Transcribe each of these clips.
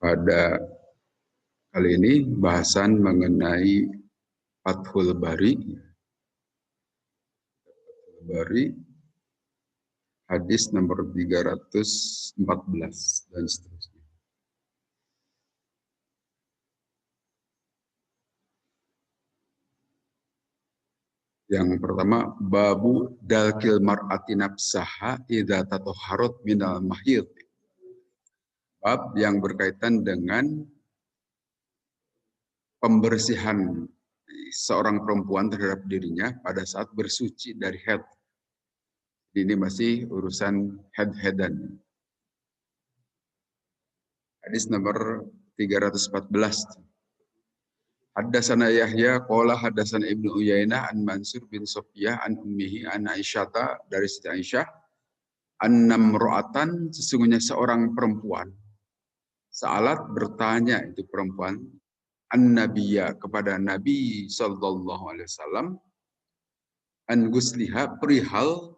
Pada kali ini bahasan mengenai Fathul Bari, hadis nomor 314 dan seterusnya. Yang pertama, babu dalkil mar'ati nafsaha idza tatahharat minal mahid. Bab yang berkaitan dengan pembersihan seorang perempuan terhadap dirinya pada saat bersuci dari haid. Ini masih urusan haid-haidan. Hadis nomor 314. Haddatsana Yahya qala haddatsana Ibnu Uyainah an Mansur bin Sofiyah an ummihi an Aisyata, dari Siti Aisyah, annamra'atan, sesungguhnya seorang perempuan, sa'alat, bertanya itu perempuan, an-nabiyya, kepada Nabi sallallahu alaihi wasallam, an gusliha, perihal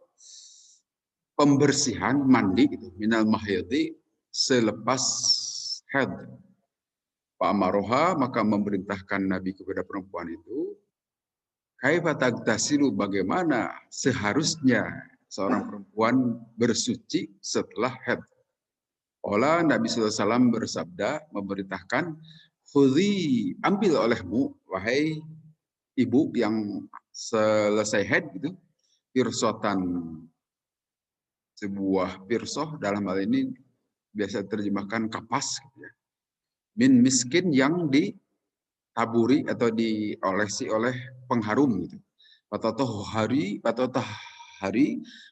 pembersihan mandi gitu, minal mahidhi, selepas haid. Pak Amaroha, maka memerintahkan Nabi kepada perempuan itu, kaifa tagtasilu, bagaimana seharusnya seorang perempuan bersuci setelah haid. Ola Nabi SAW bersabda, memerintahkan, khudhi, ambil olehmu, wahai ibu yang selesai haid gitu, pirsotan, sebuah pirsoh, dalam hal ini biasa terjemahkan kapas gitu ya, min miskin, yang ditaburi atau diolesi oleh pengharum gitu. Patatoh hari,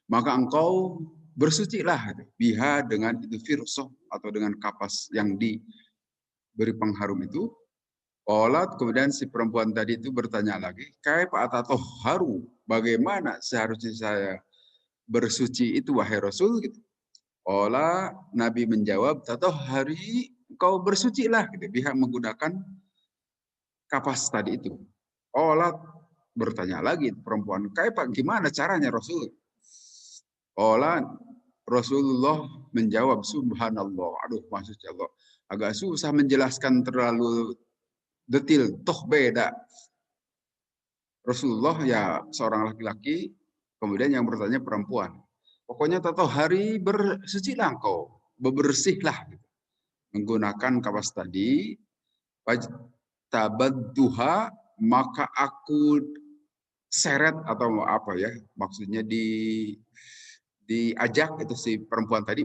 maka engkau bersucilah gitu, biha, dengan itu firsoh atau dengan kapas yang diberi pengharum itu. Olat, kemudian si perempuan tadi itu bertanya lagi, kaifa atatoharu, bagaimana seharusnya saya bersuci itu wahai Rasul gitu. Ola, Nabi menjawab, hari kau bersucilah gitu, biha, menggunakan kapas tadi itu. Olat bertanya lagi perempuan, kaifa, gimana caranya Rasul? Ola, Rasulullah menjawab, subhanallah, aduh maksudnya Allah, agak susah menjelaskan terlalu detil, toh beda. Rasulullah ya seorang laki-laki, kemudian yang bertanya perempuan. Pokoknya hari bersucilah engkau, bebersihlah gitu, menggunakan kapas tadi. Tabadduha, maka aku seret atau apa ya, maksudnya diajak itu si perempuan tadi,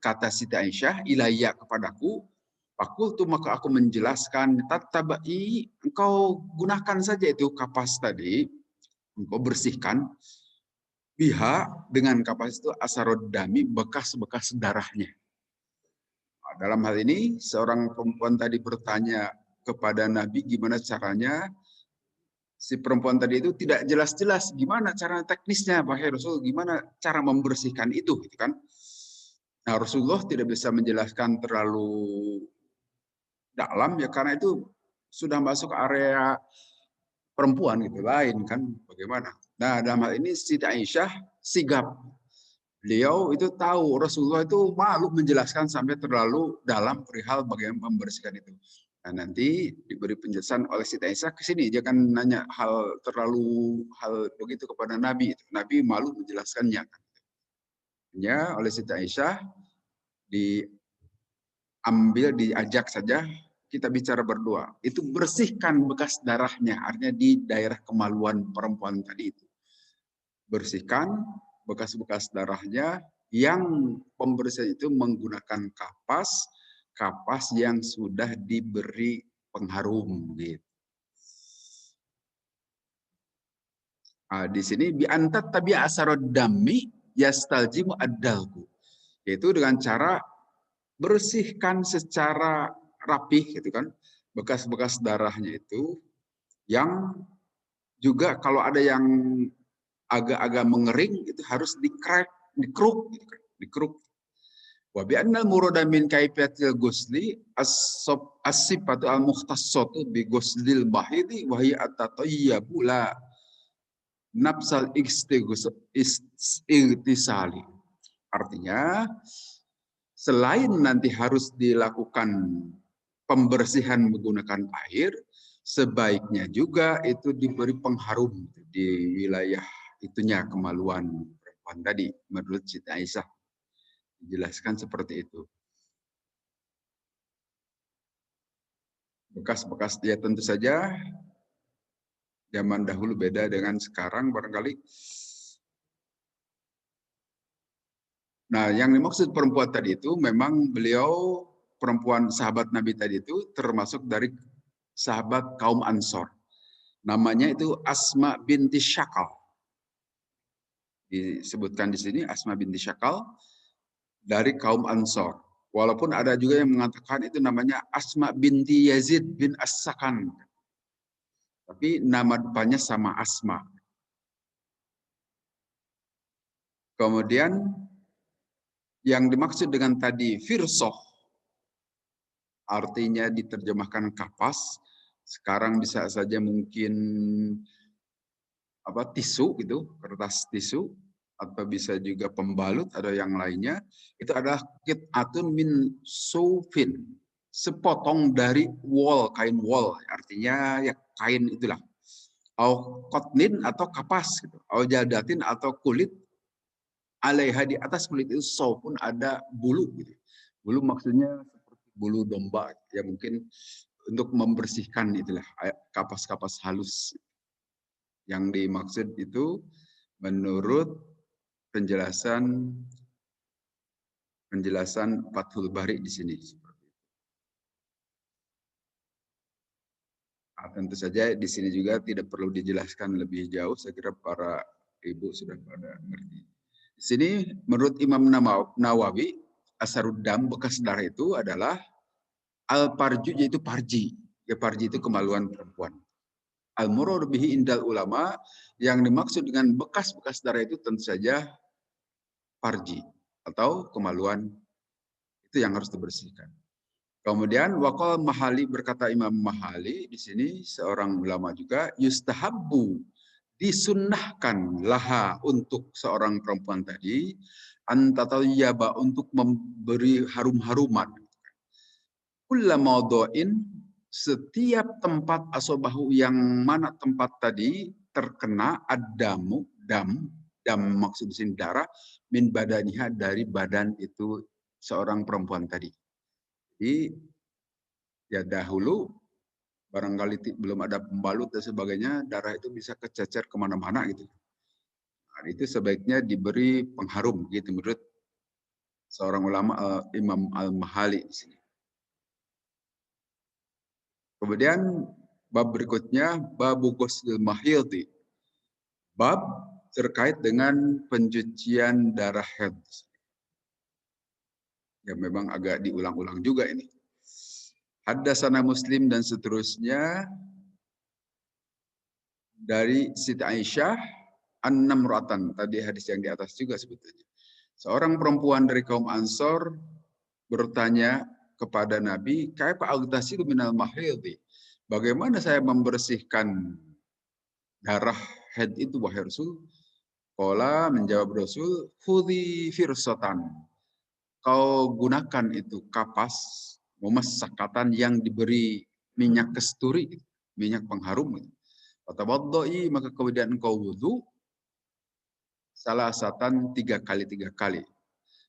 kata Siti Aisyah, ilayya, kepadaku, fakultu, maka aku menjelaskan, tabai, engkau gunakan saja itu kapas tadi, engkau bersihkan, biha, dengan kapas itu, asarodami, bekas-bekas darahnya. Nah, dalam hal ini seorang perempuan tadi bertanya kepada Nabi gimana caranya. Si perempuan tadi itu tidak jelas-jelas gimana cara teknisnya, wahai Rasul, gimana cara membersihkan itu gitu kan. Nah, Rasulullah tidak bisa menjelaskan terlalu dalam ya, karena itu sudah masuk area perempuan gitu, lain kan bagaimana. Nah, dalam hal ini Siti Aisyah sigap. Beliau itu tahu Rasulullah itu malu menjelaskan sampai terlalu dalam perihal bagaimana membersihkan itu. Nah, nanti diberi penjelasan oleh Siti Aisyah ke sini, jangan nanya hal begitu kepada Nabi. Nabi malu menjelaskannya. Ya, oleh Siti Aisyah diajak saja, kita bicara berdua. Itu bersihkan bekas darahnya, artinya di daerah kemaluan perempuan tadi itu. Bersihkan bekas-bekas darahnya, yang pembersihan itu menggunakan kapas yang sudah diberi pengharum gitu. Nah, di sini biantat tabi asarod dami yastaljimu ad-dalku, yaitu dengan cara bersihkan secara rapih gitu kan, bekas-bekas darahnya itu, yang juga kalau ada yang agak-agak mengering itu harus dikeruk gitu kan, dikeruk. Wa bi annal murada min kaifiyatil ghusli as-sifatu al-mukhtassatu bi ghuslil mahidi wa hiya at-tatayyabu la nafsal ightisali. Artinya selain nanti harus dilakukan pembersihan menggunakan air, sebaiknya juga itu diberi pengharum di wilayah itunya kemaluan perempuan tadi, menurut Siti Aisyah. Dijelaskan seperti itu. Bekas-bekas dia tentu saja zaman dahulu beda dengan sekarang barangkali. Nah, yang dimaksud perempuan tadi itu memang beliau perempuan sahabat Nabi tadi itu termasuk dari sahabat kaum Ansor. Namanya itu Asma binti Syakal. Disebutkan di sini Asma binti Syakal dari kaum Ansor. Walaupun ada juga yang mengatakan itu namanya Asma binti Yazid bin As-Sakan. Tapi nama depannya sama Asma. Kemudian yang dimaksud dengan tadi firsoh, artinya diterjemahkan kapas, sekarang bisa saja mungkin tisu gitu, kertas tisu, atau bisa juga pembalut atau yang lainnya, itu adalah qit'atun min sufin, sepotong dari wol, kain wol, artinya ya kain itulah. Au kotnin atau kapas gitu, au jadatin atau kulit, alaiha di atas kulit itu pun ada bulu gitu. Bulu maksudnya seperti bulu domba ya, mungkin untuk membersihkan itulah kapas-kapas halus. Yang dimaksud itu menurut penjelasan Fathul Bari di sini. Nah, tentu saja di sini juga tidak perlu dijelaskan lebih jauh, saya kira para ibu sudah pada ngerti. Di sini menurut Imam Nawawi, asaruddam, bekas darah itu adalah al-parju, yaitu parji. Ya, parji itu kemaluan perempuan. Al-murad bihi indal ulama, yang dimaksud dengan bekas-bekas darah itu tentu saja parji atau kemaluan, itu yang harus dibersihkan. Kemudian waqal Mahali, berkata Imam Mahali di sini seorang ulama juga, yustahabbu, disunnahkan laha untuk seorang perempuan tadi, antatayyaba, untuk memberi harum-haruman. Kulla mawdu'in, setiap tempat asobahu, yang mana tempat tadi terkena adamu, dam maksud di sini darah, min badaniha, dari badan itu seorang perempuan tadi. Jadi ya dahulu barangkali belum ada pembalut dan sebagainya, darah itu bisa kececer kemana-mana gitu. Nah, itu sebaiknya diberi pengharum gitu menurut seorang ulama, Imam Al-Mahali di sini. Kemudian bab berikutnya babu ghuslil mahidhi. Bab terkait dengan pencucian darah haid. Ya memang agak diulang-ulang juga ini. Haddatsana Muslim dan seterusnya dari Siti Aisyah an-namratan, tadi hadis yang di atas juga sebetulnya. Seorang perempuan dari kaum Ansor bertanya kepada Nabi, kaifa aghtasilu minal mahidhi? Bagaimana saya membersihkan darah haid itu, wahai Rasul? Qala, menjawab Rasul, khudhi firsatan. Kau gunakan itu kapas, memasakatan yang diberi minyak kasturi, minyak pengharum. Fatawaddai, maka kemudian engkau wudu, salasatan, 3 kali.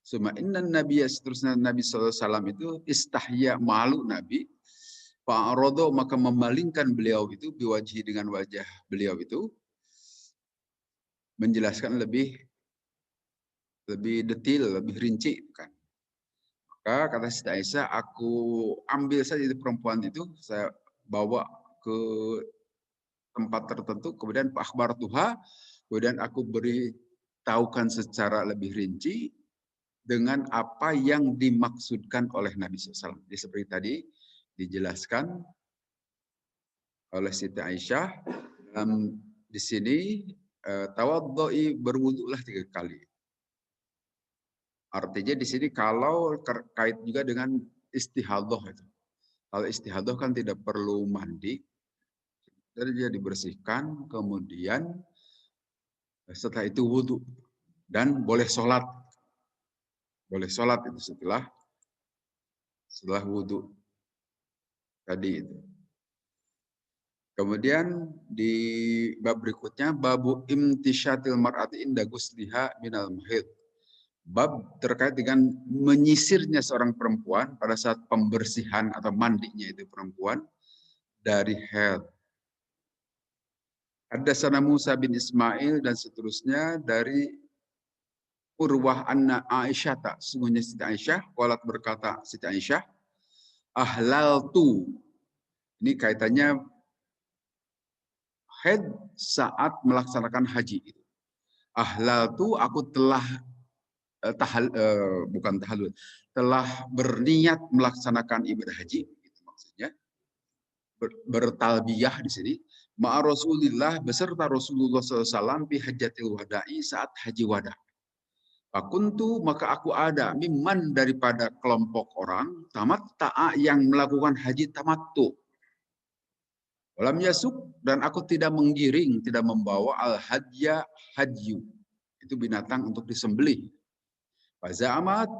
Suma inna Nabi, seterusnya Nabi SAW itu istahya, malu Nabi. Fa'arodo, maka memalingkan beliau itu, biwajhi, dengan wajah beliau itu, menjelaskan lebih detail, lebih rinci. Kan? Maka kata Siti Aisyah, aku ambil saja itu perempuan itu, saya bawa ke tempat tertentu, kemudian Pak Akhbar Tuha, kemudian aku beritahukan secara lebih rinci dengan apa yang dimaksudkan oleh Nabi SAW. Jadi seperti tadi dijelaskan oleh Siti Aisyah, di sini tawaddoi, berwudulah 3 kali. Artinya di sini kalau terkait juga dengan istihadah itu. Kalau istihadah kan tidak perlu mandi, jadi dia dibersihkan, kemudian setelah itu wudhu dan boleh sholat. Boleh sholat itu setelah wudhu. tadi itu. Kemudian di bab berikutnya babu imtisyatil mar'ati inda gusliha minal mahid. Bab terkait dengan menyisirnya seorang perempuan pada saat pembersihan atau mandinya itu perempuan dari haid. Haddatsana Musa bin Ismail dan seterusnya dari Urwah anna Aisyah tak sungguhnya Siti Aisyah walat berkata Siti Aisyah ahlaltu. Ini kaitannya haid saat melaksanakan haji. Ahlaltu aku telah bukan tahallul, telah berniat melaksanakan ibadah haji, itu maksudnya bertalbiyah di sini. Ma'a Rasulillah beserta Rasulullah SAW fi hajjatil wada'i saat haji wada. Fakuntu maka aku ada mimman daripada kelompok orang tamatta'a yang melakukan haji tamattu. Walam yasuk dan aku tidak menggiring, tidak membawa al-hadya hadyu. Itu binatang untuk disembelih. Faza'amat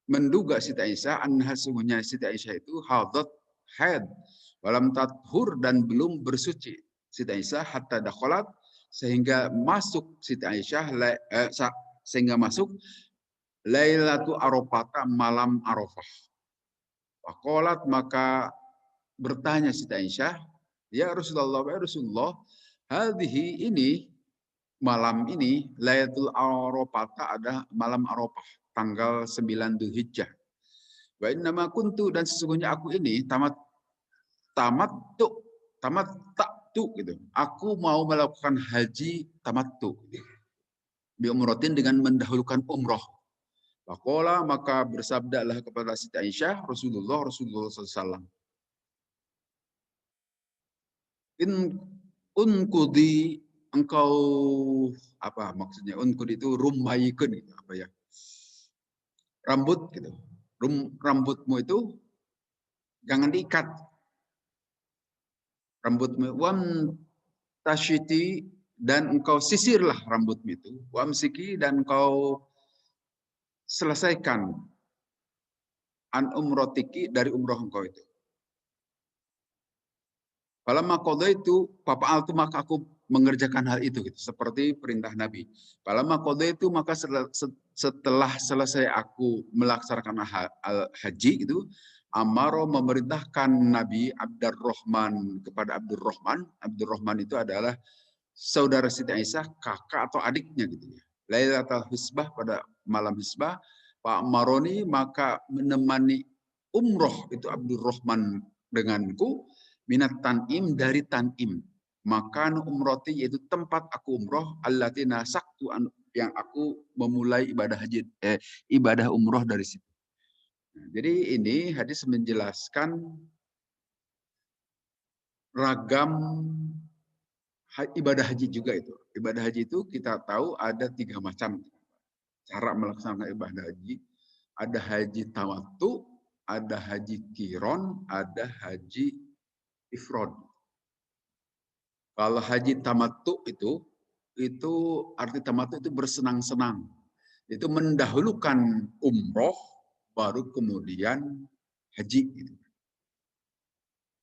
menduga Siti Aisyah anha sungguhnya Siti Aisyah itu hadat haid walam tathur dan belum bersuci Siti Aisyah hatta dakhalat sehingga masuk Siti Aisyah sehingga masuk Lailatu Arafah malam Arafah. Faqalat maka bertanya Siti Aisyah, ya Rasulullah, hadhihi ini malam ini Lailatul Arafah ada malam Arafah tanggal 9 Dzulhijjah. Wa innama kuntu dan sesungguhnya aku ini tamattu gitu. Aku mau melakukan haji tamattu. Bi umratin dengan mendahulukan umroh. Faqala maka bersabdalah kepada Siti Aisyah Rasulullah SAW. In unkudi engkau apa maksudnya unkudi itu rumbayikeun gitu apa ya? Rambut gitu. Rambutmu itu jangan diikat. Rambutmu tashiti dan engkau sisirlah rambutmu itu. Wamsiki dan engkau selesaikan an umrotiki dari umroh engkau itu. Falamma qadaitu fa'altu maka aku mengerjakan hal itu gitu, seperti perintah Nabi. Falamma qadaitu maka setelah selesai aku melaksanakan haji itu amaro memerintahkan Nabi Abdurrahman kepada Abdurrahman. Abdurrahman itu adalah saudara Siti Aisyah, kakak atau adiknya gitu ya. Lailatul Hisbah pada malam Hisbah, Pak Maroni maka menemani umroh itu Abdurrahman denganku minat tan'im dari tan'im. Makan umroti yaitu tempat aku umroh allati nasaktu yang aku memulai ibadah haji ibadah umroh dari situ. Nah, jadi ini hadis menjelaskan ragam ibadah haji juga itu. Ibadah haji itu kita tahu ada 3 macam cara melaksanakan ibadah haji. Ada haji tamattu, ada haji qiron, ada haji ifrad. Kalau haji tamattu itu arti tamattu itu bersenang-senang. Itu mendahulukan umroh baru kemudian haji.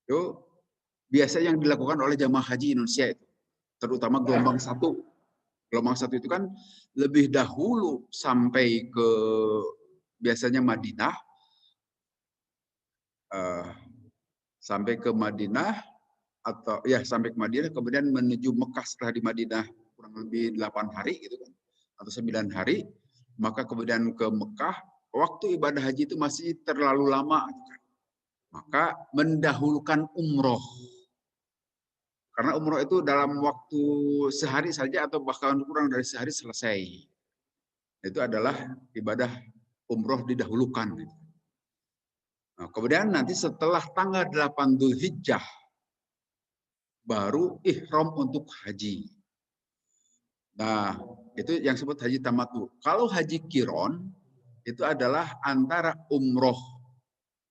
Itu biasa yang dilakukan oleh jamaah haji Indonesia itu, terutama gelombang 1. Gelombang 1 itu kan lebih dahulu sampai ke biasanya Madinah, sampai ke Madinah atau ya sampai ke Madinah kemudian menuju Mekah setelah di Madinah kurang lebih 8 hari gitu kan atau 9 hari, maka kemudian ke Mekah waktu ibadah haji itu masih terlalu lama gitu kan. Maka mendahulukan umroh. Karena umroh itu dalam waktu sehari saja atau bahkan kurang dari sehari selesai. Itu adalah ibadah umroh didahulukan. Nah, kemudian nanti setelah tanggal 8 Dzulhijjah baru ihram untuk haji. Nah, itu yang disebut haji tamattu. Kalau haji qiron itu adalah antara umroh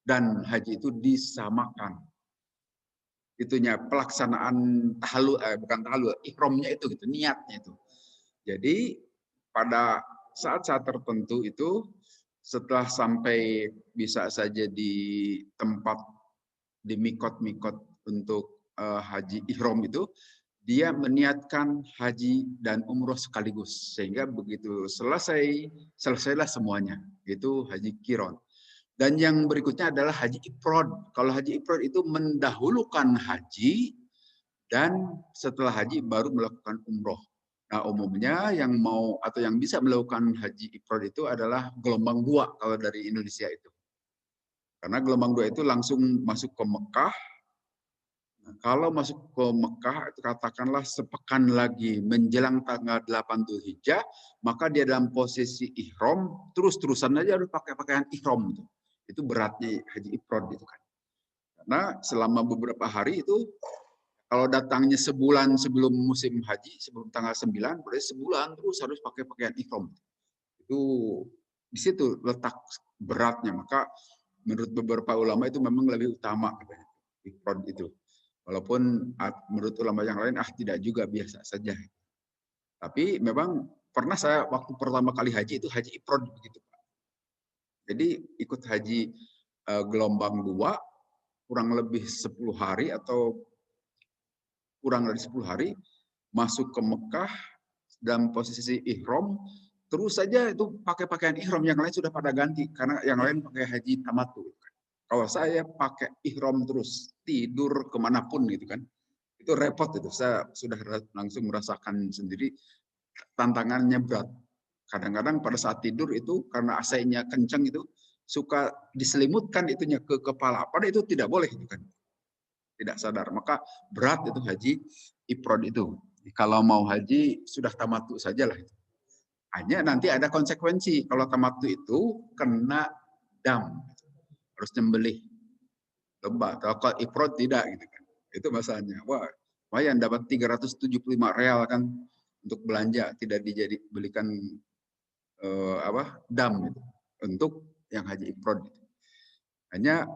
dan haji itu disamakan. Itunya pelaksanaan bukan tahallul, ihramnya itu gitu, niatnya itu. Jadi pada saat-saat tertentu itu setelah sampai bisa saja di tempat di mikot-mikot untuk haji ihram itu, dia meniatkan haji dan umroh sekaligus, sehingga begitu selesailah semuanya. Itu haji kiron. Dan yang berikutnya adalah haji ifrad. Kalau haji ifrad itu mendahulukan haji, dan setelah haji baru melakukan umroh. Nah, umumnya yang mau atau yang bisa melakukan haji ifrad itu adalah gelombang 2 kalau dari Indonesia itu. Karena gelombang 2 itu langsung masuk ke Mekah. Nah, kalau masuk ke Mekah, itu katakanlah sepekan lagi menjelang tanggal 8 Dzulhijjah, maka dia dalam posisi ihram, terus-terusan aja harus pakai pakaian ihram itu. Itu beratnya haji ifrad itu kan. Karena selama beberapa hari itu, kalau datangnya sebulan sebelum musim haji, sebelum tanggal 9, berarti sebulan terus harus pakai pakaian ihram. Itu di situ letak beratnya. Maka menurut beberapa ulama itu memang lebih utama ifrad itu. Walaupun menurut ulama yang lain tidak juga, biasa saja. Tapi memang pernah saya waktu pertama kali haji itu haji ifrad begitu, Pak. Jadi ikut haji gelombang 2 kurang lebih 10 hari atau kurang dari 10 hari masuk ke Mekah dalam posisi ihram, terus saja itu pakai pakaian ihram, yang lain sudah pada ganti karena yang lain pakai haji tamattu. Kalau saya pakai ihram terus, tidur kemanapun gitu kan, itu repot itu. Saya sudah langsung merasakan sendiri tantangannya berat. Kadang-kadang pada saat tidur itu karena AC-nya kencang itu suka diselimutkan itunya ke kepala. Padahal itu tidak boleh itu kan. Tidak sadar. Maka berat itu haji ifrad itu. Kalau mau haji sudah tamattu sajalah itu. Hanya nanti ada konsekuensi. Kalau tamattu itu kena dam, harus nyembelih domba. Kalau ifrad tidak gitu kan. Itu masalahnya. Wah, lumayan dapat 375 real kan untuk belanja, tidak belikan dam itu untuk yang haji ifrad itu. Hanya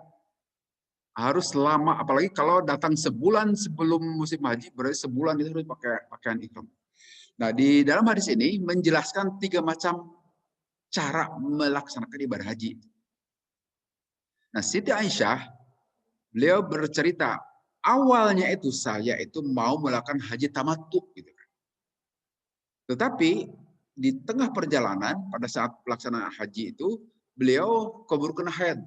harus lama, apalagi kalau datang sebulan sebelum musim haji, berarti sebulan itu harus pakai pakaian ihram. Nah, di dalam hadis ini menjelaskan 3 macam cara melaksanakan ibadah haji. Nah, Siti Aisyah, beliau bercerita, awalnya itu saya itu mau melakukan haji tamattu gitu. Tetapi di tengah perjalanan pada saat pelaksanaan haji itu beliau keburu kena haid.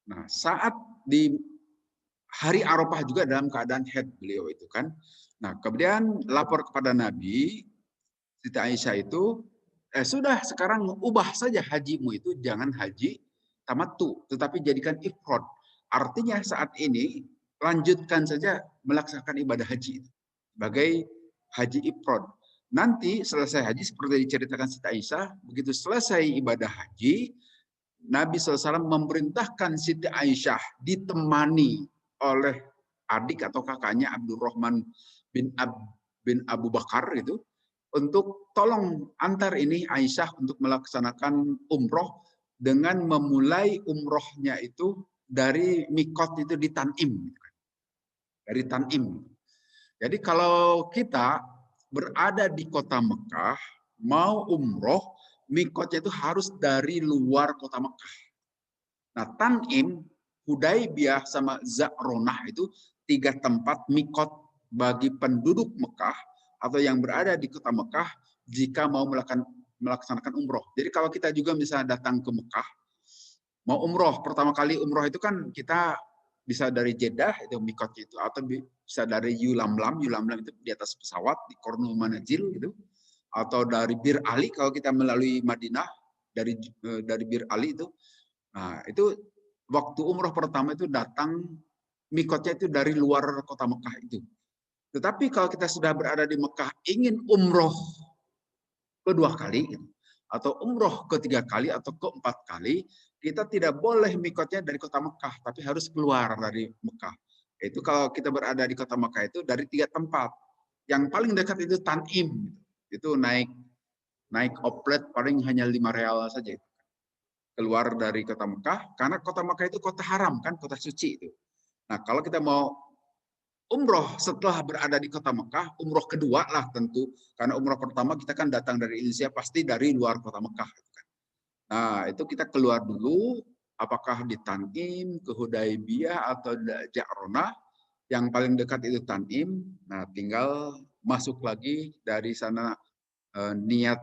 Nah, saat di hari Arafah juga dalam keadaan haid beliau itu kan. Nah, kemudian lapor kepada Nabi, Siti Aisyah itu, sudah sekarang ubah saja hajimu itu, jangan haji tamattu, tetapi jadikan ifrad. Artinya saat ini lanjutkan saja melaksanakan ibadah haji sebagai haji ifrad. Nanti selesai haji seperti diceritakan Siti Aisyah, begitu selesai ibadah haji, Nabi SAW memerintahkan Siti Aisyah ditemani oleh adik atau kakaknya Abdurrahman bin Abu Bakar itu, untuk tolong antar ini Aisyah untuk melaksanakan umroh dengan memulai umrohnya itu dari mikot itu di Tanim. Dari Tanim. Jadi kalau kita berada di kota Mekah, mau umroh, mikotnya itu harus dari luar kota Mekah. Nah, Tanim, Hudaibiyah, sama Za'ronah itu 3 tempat mikot bagi penduduk Mekah atau yang berada di kota Mekah jika mau melaksanakan umroh. Jadi kalau kita juga misalnya datang ke Mekah, mau umroh, pertama kali umroh itu kan kita bisa dari Jeddah, itu mikotnya itu, atau bisa dari Yulamlam itu di atas pesawat, di Kornul Manazil gitu, atau dari Bir Ali kalau kita melalui Madinah, dari Bir Ali itu. Nah, itu waktu umroh pertama itu datang mikotnya itu dari luar kota Mekah itu. Tetapi kalau kita sudah berada di Mekah ingin umroh kedua kali atau umroh ketiga kali atau keempat kali, kita tidak boleh mikotnya dari kota Mekah, tapi harus keluar dari Mekah. Itu kalau kita berada di kota Mekah itu dari 3 tempat. Yang paling dekat itu Tanim. Itu naik oplet paling hanya 5 real saja. Keluar dari kota Mekah, karena kota Mekah itu kota haram kan, kota suci itu. Nah, kalau kita mau umroh setelah berada di kota Mekah, umroh kedua lah tentu, karena umroh pertama kita kan datang dari Indonesia pasti dari luar kota Mekah. Nah, itu kita keluar dulu, apakah di Tanim, ke Hudaybiyah atau Ja'ronah. Yang paling dekat itu Tanim. Nah, tinggal masuk lagi dari sana niat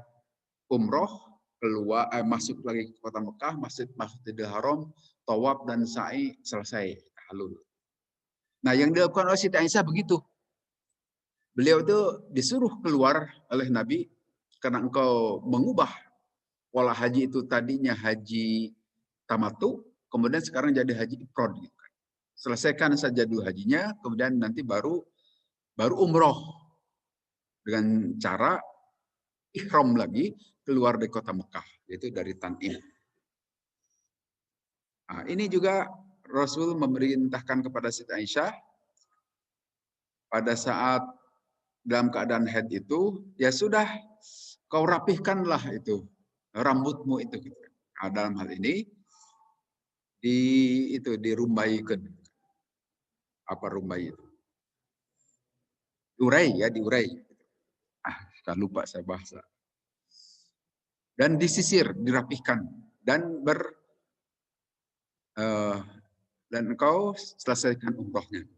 umroh, keluar masuk lagi ke kota Mekah, Masjidil Haram, tawaf dan sa'i selesai halul. Nah, yang dilakukan oleh Siti Aisyah begitu. Beliau itu disuruh keluar oleh Nabi karena engkau mengubah pola haji itu tadinya haji tamatu, kemudian sekarang jadi haji ifrad. Selesaikan saja dulu hajinya, kemudian nanti baru umroh dengan cara ihram lagi keluar dari kota Mekah, yaitu dari Tanim. Nah, ini juga Rasul memerintahkan kepada Siti Aisyah pada saat dalam keadaan haid itu, ya sudah kau rapihkanlah itu rambutmu itu. Nah, dalam hal ini dirumbaikan. Apa rumbai itu? Diurai ya, diurai. Sudah lupa saya bahasa. Dan disisir, dirapihkan dan dan engkau selesaikan umrohnya.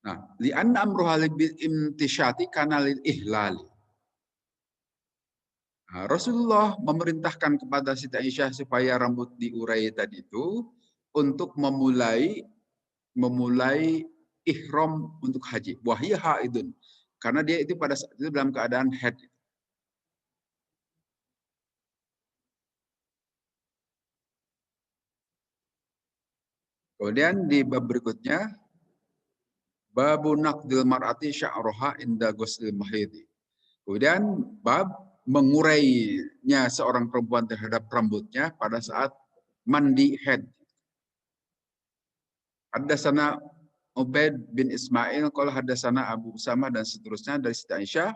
Nah, li'anna amruha bil imtisyati kana lil ihlali. Nah, Rasulullah memerintahkan kepada Siti Aisyah supaya rambut diurai tadi itu untuk memulai ihram untuk haji. Wahiyya haidun. Karena dia itu pada saat itu dalam keadaan haid. Kemudian di bab berikutnya, babu naqdil mar'ati sya'roha inda ghuslil mahidi. Kemudian bab mengurainya seorang perempuan terhadap rambutnya pada saat mandi haid. Haddatsana Ubaid bin Ismail, qala haddatsana Abu Usama dan seterusnya dari Siti Aisyah.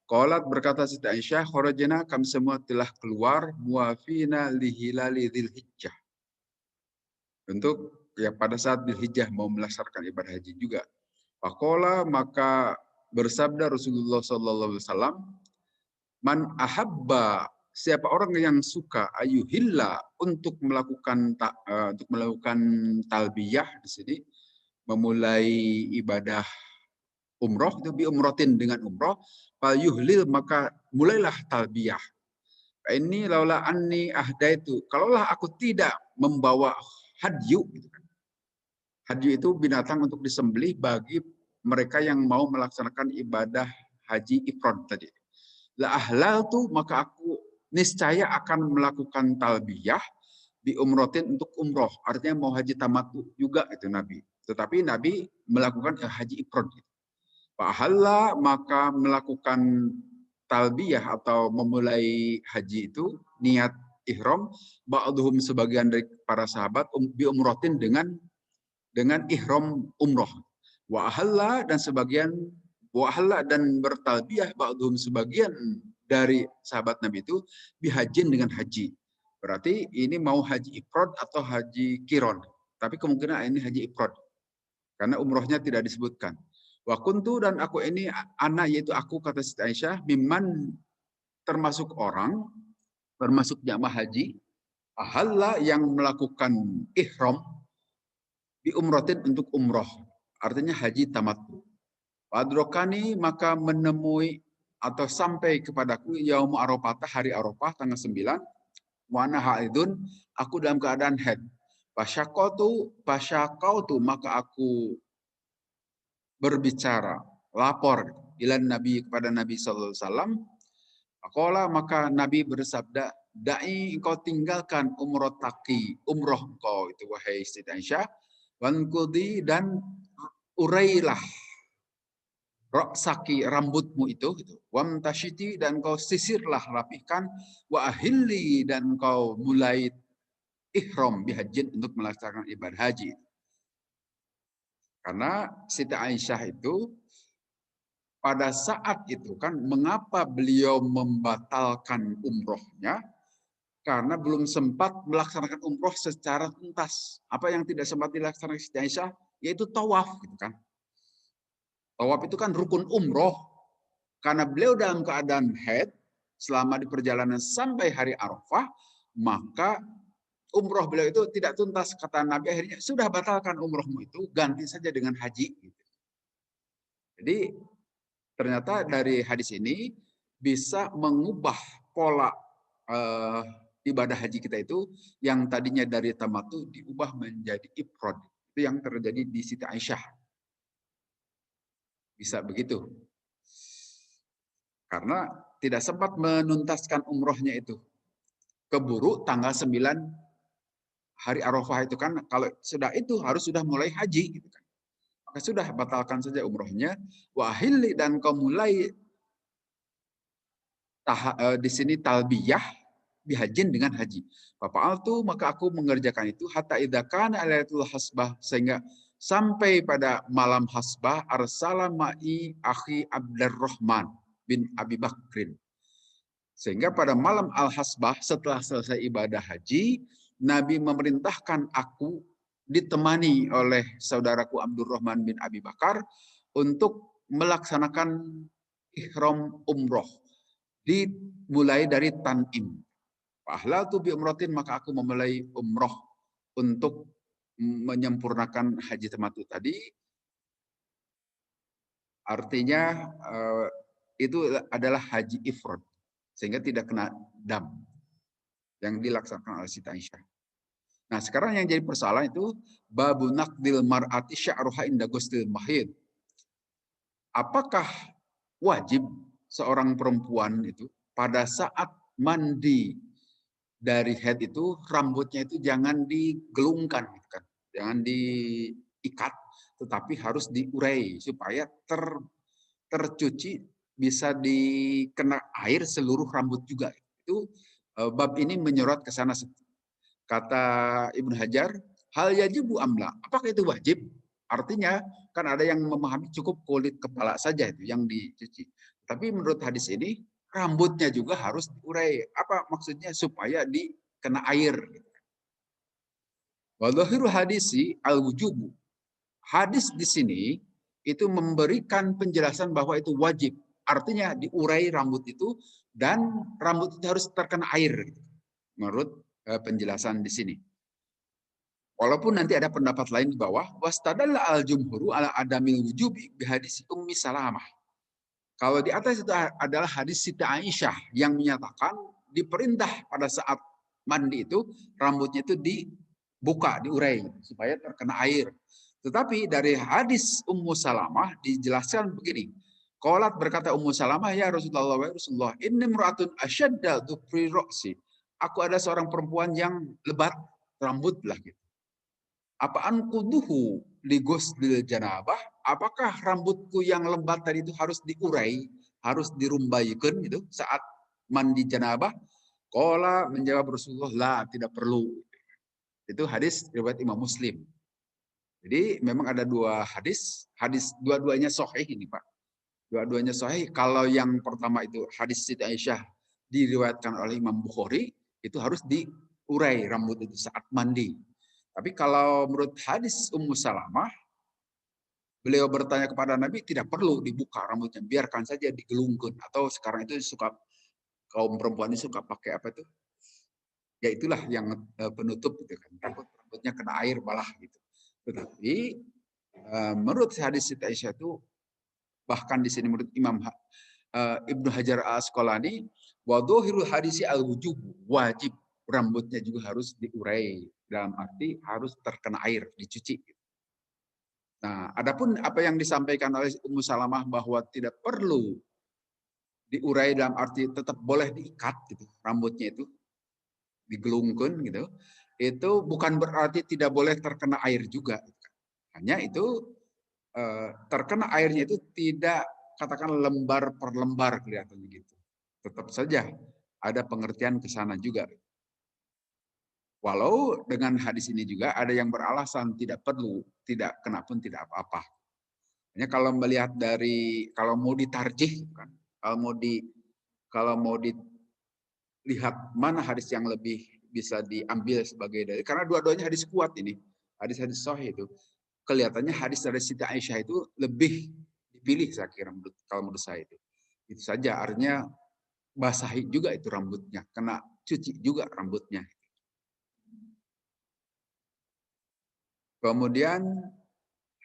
Qalat berkata Siti Aisyah, kharajna kami semua telah keluar muafina lihilali Dzulhijjah. Untuk ya pada saat Dzulhijjah mau melaksanakan ibadah haji juga. Faqala maka bersabda Rasulullah sallallahu alaihi wasallam, man ahabba, siapa orang yang suka ayuhilla untuk melakukan talbiyah di sini, memulai ibadah umroh itu bi umrotin dengan umroh, fal yuhlil maka mulailah talbiyah. Ini laula anni ahdaitu, kalaulah aku tidak membawa hadyu gitu kan. Hadyu itu binatang untuk disembelih bagi mereka yang mau melaksanakan ibadah haji ifrad tadi. La ahlal tuh maka aku niscaya akan melakukan talbiyah di umrotin untuk umroh. Artinya mau haji tamattu juga itu Nabi. Tetapi Nabi melakukan haji ifrad. Fahalla maka melakukan talbiyah atau memulai haji itu niat ihram ba'dhum sebagian dari para sahabat bi umrotin dengan ihram umroh. Wa ahalla dan sebagian wa ahalla dan bertalbiyah ba'dhum sebagian dari sahabat Nabi itu bihajin dengan haji. Berarti ini mau haji ifrad atau haji kiron. Tapi kemungkinan ini haji ifrad. Karena umrohnya tidak disebutkan. Wa kuntu dan aku ini anak yaitu aku kata Siti Aisyah mimman termasuk orang termasuk jamaah haji ahalla yang melakukan ihram di umrotin untuk umroh. Artinya haji tamattu. Wadrokani maka menemui atau sampai kepadaku yaum Arafah hari Arafah tanggal 9 wana haidun aku dalam keadaan haid. Pasyakautu maka aku berbicara lapor ilan Nabi kepada Nabi sallallahu alaihi wasallam. Aqala maka Nabi bersabda, "Da'i engkau tinggalkan umroh engkau itu wahai Siti Aisyah, wankudi dan urailah roksaki rambutmu itu, wamtashiti dan kau sisirlah rapihkan, wa ahilli dan kau mulai ihram bihajin untuk melaksanakan ibadah haji." Karena Siti Aisyah itu pada saat itu kan mengapa beliau membatalkan umrohnya? Karena belum sempat melaksanakan umroh secara tuntas. Apa yang tidak sempat dilaksanakan Siti Aisyah? Yaitu tawaf gitu kan. Tawaf itu kan rukun umroh. Karena beliau dalam keadaan haid, selama di perjalanan sampai hari Arafah, maka umroh beliau itu tidak tuntas. Kata Nabi akhirnya, sudah batalkan umrohmu itu, ganti saja dengan haji. Jadi ternyata dari hadis ini bisa mengubah pola eh, ibadah haji kita itu yang tadinya dari tamattu diubah menjadi ifrad. Itu yang terjadi di Siti Aisyah. Bisa begitu. Karena tidak sempat menuntaskan umrohnya itu. Keburu tanggal 9 hari Arafah itu kan, kalau sudah itu harus sudah mulai haji gitu kan. Maka sudah batalkan saja umrohnya. Wahili, dan kau mulai di sini talbiyah bihajin dengan haji. Fa'altu, maka aku mengerjakan itu hatta idza kana lailatul hasbah, sehingga sampai pada malam hasbah arsala ma'i akhi Abdurrahman bin Abi Bakrin. Sehingga pada malam al-hasbah setelah selesai ibadah haji, Nabi memerintahkan aku ditemani oleh saudaraku Abdurrahman bin Abi Bakar untuk melaksanakan ihram umroh. Dimulai dari Tan'im. Fa'ahlaltu bi umratin, maka aku memulai umroh untuk menyempurnakan haji tamattu tadi. Artinya itu adalah haji ifrad, sehingga tidak kena dam yang dilaksanakan oleh Siti Aisyah. Nah, sekarang yang jadi persoalan itu babu naqdil mar'ati sya'ruha inda ghustil mahid. Apakah wajib seorang perempuan itu pada saat mandi dari haid itu rambutnya itu jangan digelungkan gitu kan. Jangan diikat, tetapi harus diurai supaya tercuci, bisa dikena air seluruh rambut juga. Itu bab ini menyorot ke sana. Kata Ibnu Hajar, hal yajibu amla. Apakah itu wajib? Artinya kan ada yang memahami cukup kulit kepala saja itu yang dicuci. Tapi menurut hadis ini rambutnya juga harus diurai. Apa maksudnya? Supaya dikena air. Wadhahiru hadisi al-wujubu. Hadis di sini itu memberikan penjelasan bahwa itu wajib. Artinya diurai rambut itu dan rambut itu harus terkena air. Menurut penjelasan di sini. Walaupun nanti ada pendapat lain di bawah, wastadalla al-jumhuru ala adamil wujubi bihadis Ummi Salamah. Kalau di atas itu adalah hadis Siti Aisyah yang menyatakan diperintah pada saat mandi itu rambutnya itu dibuka, diurai supaya terkena air. Tetapi dari hadis Ummu Salamah dijelaskan begini. Qalat, berkata Ummu Salamah, ya Rasulullah, inni imra'atun ashadda dhufri ra'si. Aku ada seorang perempuan yang lebat rambut lah gitu. Apaan kuduhu ligusdil janabah? Apakah rambutku yang lembat tadi itu harus diurai, harus dirumbaikan gitu saat mandi janabah? Qala, menjawab Rasulullah, la, tidak perlu. Itu hadis riwayat Imam Muslim. Jadi memang ada dua hadis dua-duanya sahih ini Pak. Dua-duanya sahih. Kalau yang pertama itu hadis Siti Aisyah diriwayatkan oleh Imam Bukhari, itu harus diurai rambut itu saat mandi. Tapi kalau menurut hadis Ummu Salamah, beliau bertanya kepada Nabi, tidak perlu dibuka rambutnya, biarkan saja digelungkan. Atau sekarang itu suka kaum perempuan ini suka pakai apa itu? Ya itulah yang penutup gitu kan. Takut rambutnya kena air malah gitu. Tetapi menurut hadis Siti Aisyah itu, bahkan di sini menurut Imam Ibnu Hajar Al-Asqalani, wa dhahirul hadisi al-wujub, wajib rambutnya juga harus diurai, dalam arti harus terkena air, dicuci. Nah, adapun apa yang disampaikan oleh Ummu Salamah bahwa tidak perlu diurai dalam arti tetap boleh diikat gitu, rambutnya itu digelungkan gitu. Itu bukan berarti tidak boleh terkena air juga. Hanya itu terkena airnya itu tidak katakan lembar per lembar kelihatannya gitu. Tetap saja ada pengertian ke sana juga. Walau dengan hadis ini juga ada yang beralasan tidak perlu, tidak kena pun tidak apa-apa. Hanya kalau melihat dari, kalau mau ditarjih kan, kalau mau dilihat mana hadis yang lebih bisa diambil sebagai dalil, karena dua-duanya hadis kuat ini, hadis-hadis sahih itu. Kelihatannya hadis dari Siti Aisyah itu lebih dipilih saya kira kalau menurut saya itu. Itu saja, artinya basahi juga itu rambutnya, kena cuci juga rambutnya. Kemudian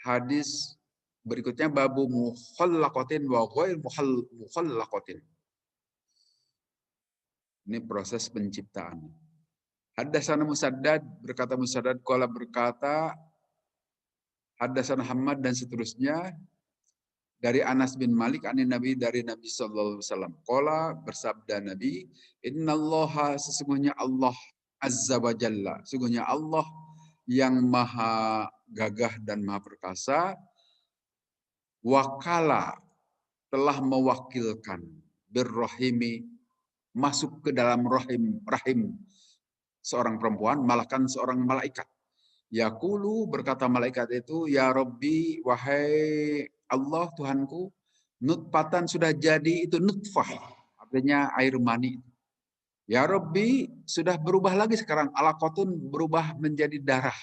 hadis berikutnya babu mukhallaqatin wa ghair mukhallaqatin. Ini proses penciptaan. Haddatsana Musaddad berkata Musaddad qala berkata haddatsana Hammad dan seterusnya dari Anas bin Malik Nabi dari Nabi sallallahu alaihi wasallam. Qala bersabda Nabi, "Innallaha sesungguhnya Allah azza wa jalla, sesungguhnya Allah yang maha gagah dan maha perkasa, wakala telah mewakilkan birrahimi masuk ke dalam rahim seorang perempuan, malakan seorang malaikat. Yaqulu berkata malaikat itu, ya Rabbi, wahai Allah Tuhanku, nutfatan sudah jadi itu nutfah, artinya air mani. Ya Rabbi, sudah berubah lagi sekarang, alaqatun berubah menjadi darah.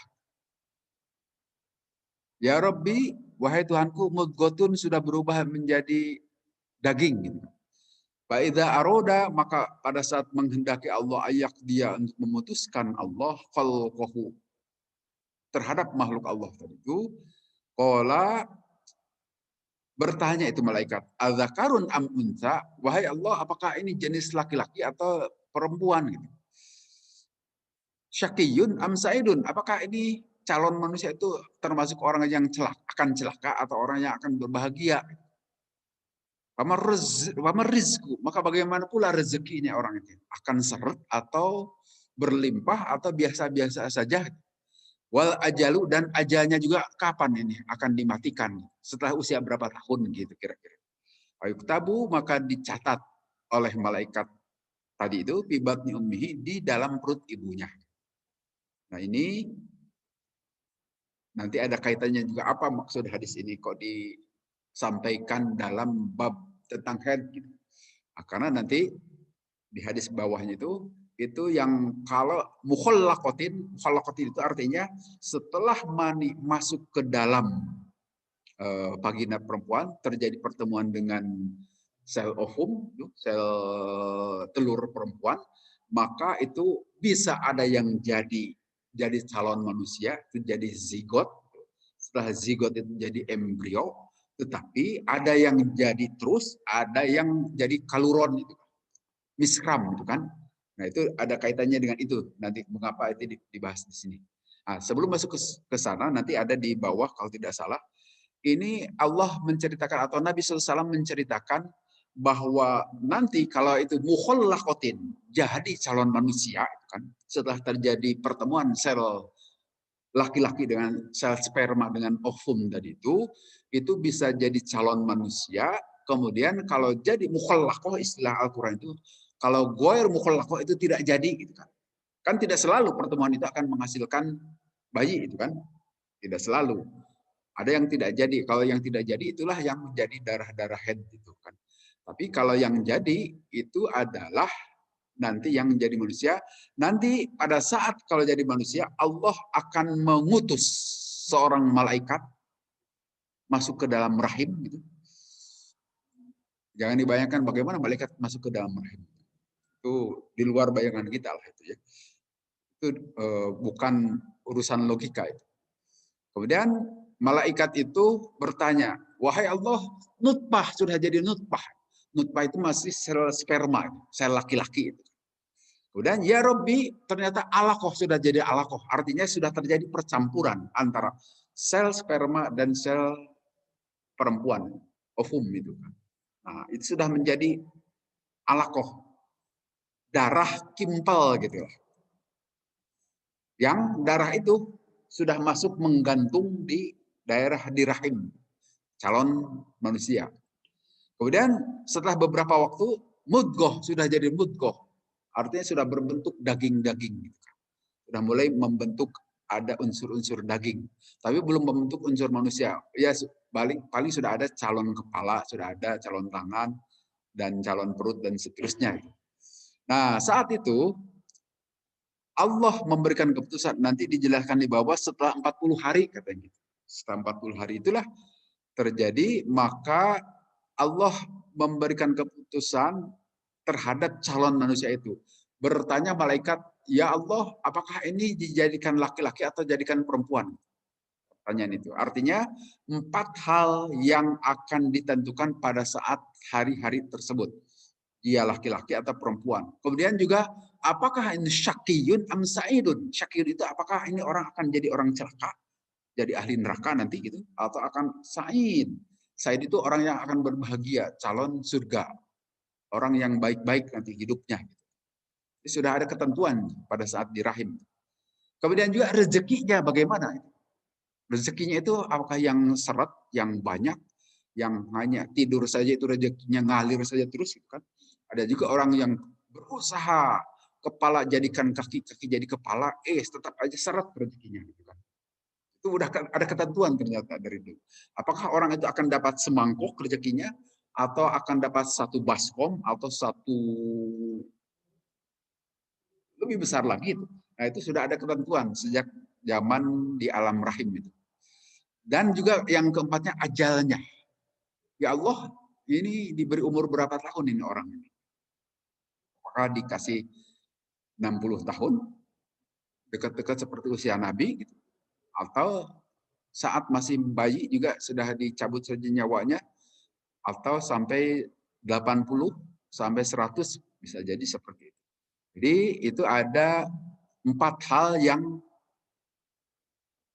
Ya Rabbi, wahai Tuhanku, mudghotun sudah berubah menjadi daging. Fa'idha aroda, maka pada saat menghendaki Allah ayak dia untuk memutuskan Allah khalqahu terhadap makhluk Allah tadi itu, qala bertanya itu malaikat, adzakarun am unsa, wahai Allah, apakah ini jenis laki-laki atau perempuan gitu. Syaqiyun am sa'idun, apakah ini calon manusia itu termasuk orang yang akan celaka atau orang yang akan berbahagia. Rizku, maka bagaimana pula rezekinya orang itu? Akan seret atau berlimpah atau biasa-biasa saja? Wal ajalu, dan ajalnya juga kapan ini akan dimatikan? Setelah usia berapa tahun gitu kira-kira. Tabu, maka dicatat oleh malaikat tadi itu fibatni ummihi, di dalam perut ibunya. Nah ini nanti ada kaitannya juga, apa maksud hadis ini kok disampaikan dalam bab tentang head gitu. Nah, karena nanti di hadis bawahnya itu yang kalau mukhallaqatin itu artinya setelah mani masuk ke dalam vagina perempuan, terjadi pertemuan dengan sel ovum, sel telur perempuan, maka itu bisa ada yang jadi calon manusia, itu jadi zigot. Setelah zigot itu jadi embrio, tetapi ada yang jadi terus, ada yang jadi kaluron itu, miskram itu kan. Nah itu ada kaitannya dengan itu. Nanti mengapa itu dibahas di sini. Nah, sebelum masuk ke sana, nanti ada di bawah kalau tidak salah. Ini Allah menceritakan atau Nabi SAW menceritakan bahwa nanti kalau itu mukhallaqatin, jadi calon manusia kan, setelah terjadi pertemuan sel laki-laki dengan sel sperma dengan ovum tadi itu bisa jadi calon manusia. Kemudian kalau jadi mukhallaqah, istilah Al-Quran itu, kalau ghair mukhallaqah itu tidak jadi gitu kan. Kan tidak selalu pertemuan itu akan menghasilkan bayi itu kan. Tidak selalu. Ada yang tidak jadi. Kalau yang tidak jadi itulah yang menjadi darah-darah head itu kan. Tapi kalau yang jadi itu adalah nanti yang menjadi manusia. Nanti pada saat kalau jadi manusia, Allah akan mengutus seorang malaikat masuk ke dalam rahim gitu. Jangan dibayangkan bagaimana malaikat masuk ke dalam rahim. Itu di luar bayangan kita lah itu ya. Itu bukan urusan logika itu. Kemudian malaikat itu bertanya, wahai Allah, nutfah sudah jadi nutfah. Nutfah itu masih sel sperma, sel laki-laki itu. Kemudian ya Rabbi, ternyata alaqah sudah jadi alaqah. Artinya sudah terjadi percampuran antara sel sperma dan sel perempuan, ovum itu. Nah, itu sudah menjadi alaqah. Darah kimpel gitu. Yang darah itu sudah masuk menggantung di daerah di rahim calon manusia. Kemudian setelah beberapa waktu mudghah sudah jadi mudghah. Artinya sudah berbentuk daging-daging. Sudah mulai membentuk ada unsur-unsur daging. Tapi belum membentuk unsur manusia. Ya paling sudah ada calon kepala, sudah ada calon tangan, dan calon perut, dan seterusnya. Nah saat itu Allah memberikan keputusan, nanti dijelaskan di bawah setelah 40 hari katanya. Setelah 40 hari itulah terjadi, maka Allah memberikan keputusan terhadap calon manusia itu. Bertanya malaikat, ya Allah, apakah ini dijadikan laki-laki atau jadikan perempuan? Pertanyaan itu. Artinya 4 hal yang akan ditentukan pada saat hari-hari tersebut. Dia laki-laki atau perempuan. Kemudian juga apakah ini syakiyun am sa'idun? Syakiyun itu apakah ini orang akan jadi orang celaka, jadi ahli neraka nanti gitu, atau akan sa'id? Sa'id itu orang yang akan berbahagia, calon surga, orang yang baik-baik nanti hidupnya. Sudah ada ketentuan pada saat di rahim. Kemudian juga rezekinya bagaimana? Rezekinya itu apakah yang seret, yang banyak, yang hanya tidur saja itu rezekinya ngalir saja terus, kan? Ada juga orang yang berusaha kepala jadikan kaki, kaki jadi kepala, tetap aja seret rezekinya, gitu kan? Itu udah ada ketentuan ternyata dari itu. Apakah orang itu akan dapat semangkuk rezekinya, atau akan dapat satu baskom, atau satu lebih besar lagi itu. Nah, itu sudah ada ketentuan sejak zaman di alam rahim itu. Dan juga yang keempatnya ajalnya. Ya Allah, ini diberi umur berapa tahun ini orang ini? Apakah dikasih 60 tahun, dekat-dekat seperti usia Nabi, gitu. Atau saat masih bayi juga sudah dicabut saja nyawanya, atau sampai 80 sampai 100 bisa jadi seperti itu. Jadi itu ada 4 hal yang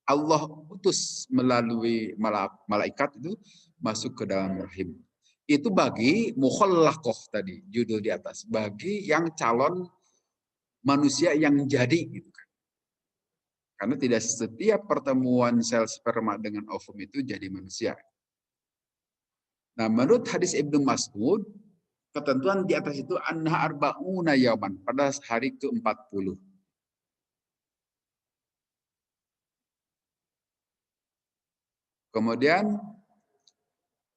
Allah utus melalui malaikat itu masuk ke dalam rahim. Itu bagi mukhallaqah tadi, judul di atas. Bagi yang calon manusia yang jadi. Gitu kan. Karena tidak setiap pertemuan sel sperma dengan ovum itu jadi manusia. Nah, menurut hadis Ibnu Mas'ud, ketentuan di atas itu anha arba'una yaman, pada hari ke-40. Kemudian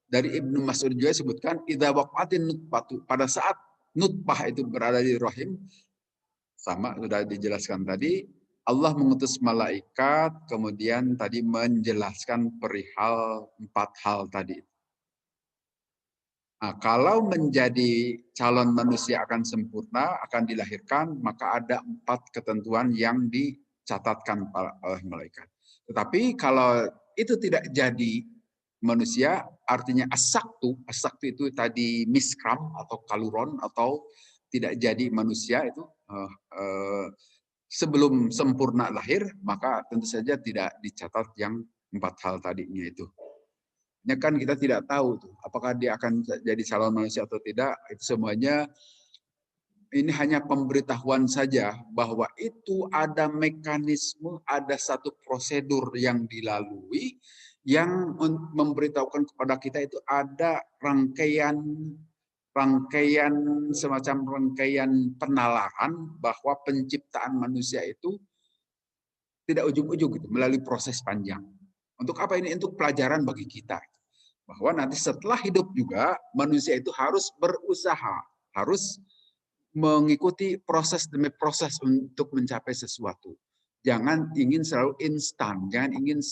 dari Ibnu Mas'ud juga sebutkan idza waqatin nutfatu, pada saat nutfah itu berada di rahim, sama sudah dijelaskan tadi, Allah mengutus malaikat kemudian tadi menjelaskan perihal 4 hal tadi. Nah, kalau menjadi calon manusia akan sempurna, akan dilahirkan, maka ada 4 ketentuan yang dicatatkan oleh malaikat. Tetapi kalau itu tidak jadi manusia, artinya as-saktu itu tadi miskram atau kaluron atau tidak jadi manusia itu sebelum sempurna lahir, maka tentu saja tidak dicatat yang 4 hal tadinya itu. Ini kan kita tidak tahu tuh, apakah dia akan jadi calon manusia atau tidak. Itu semuanya ini hanya pemberitahuan saja bahwa itu ada mekanisme, ada satu prosedur yang dilalui yang memberitahukan kepada kita itu ada rangkaian semacam rangkaian penalaran bahwa penciptaan manusia itu tidak ujung-ujung gitu, melalui proses panjang. Untuk apa ini? Untuk pelajaran bagi kita. Bahwa nanti setelah hidup juga manusia itu harus berusaha, harus mengikuti proses demi proses untuk mencapai sesuatu. Jangan ingin selalu instan, jangan ingin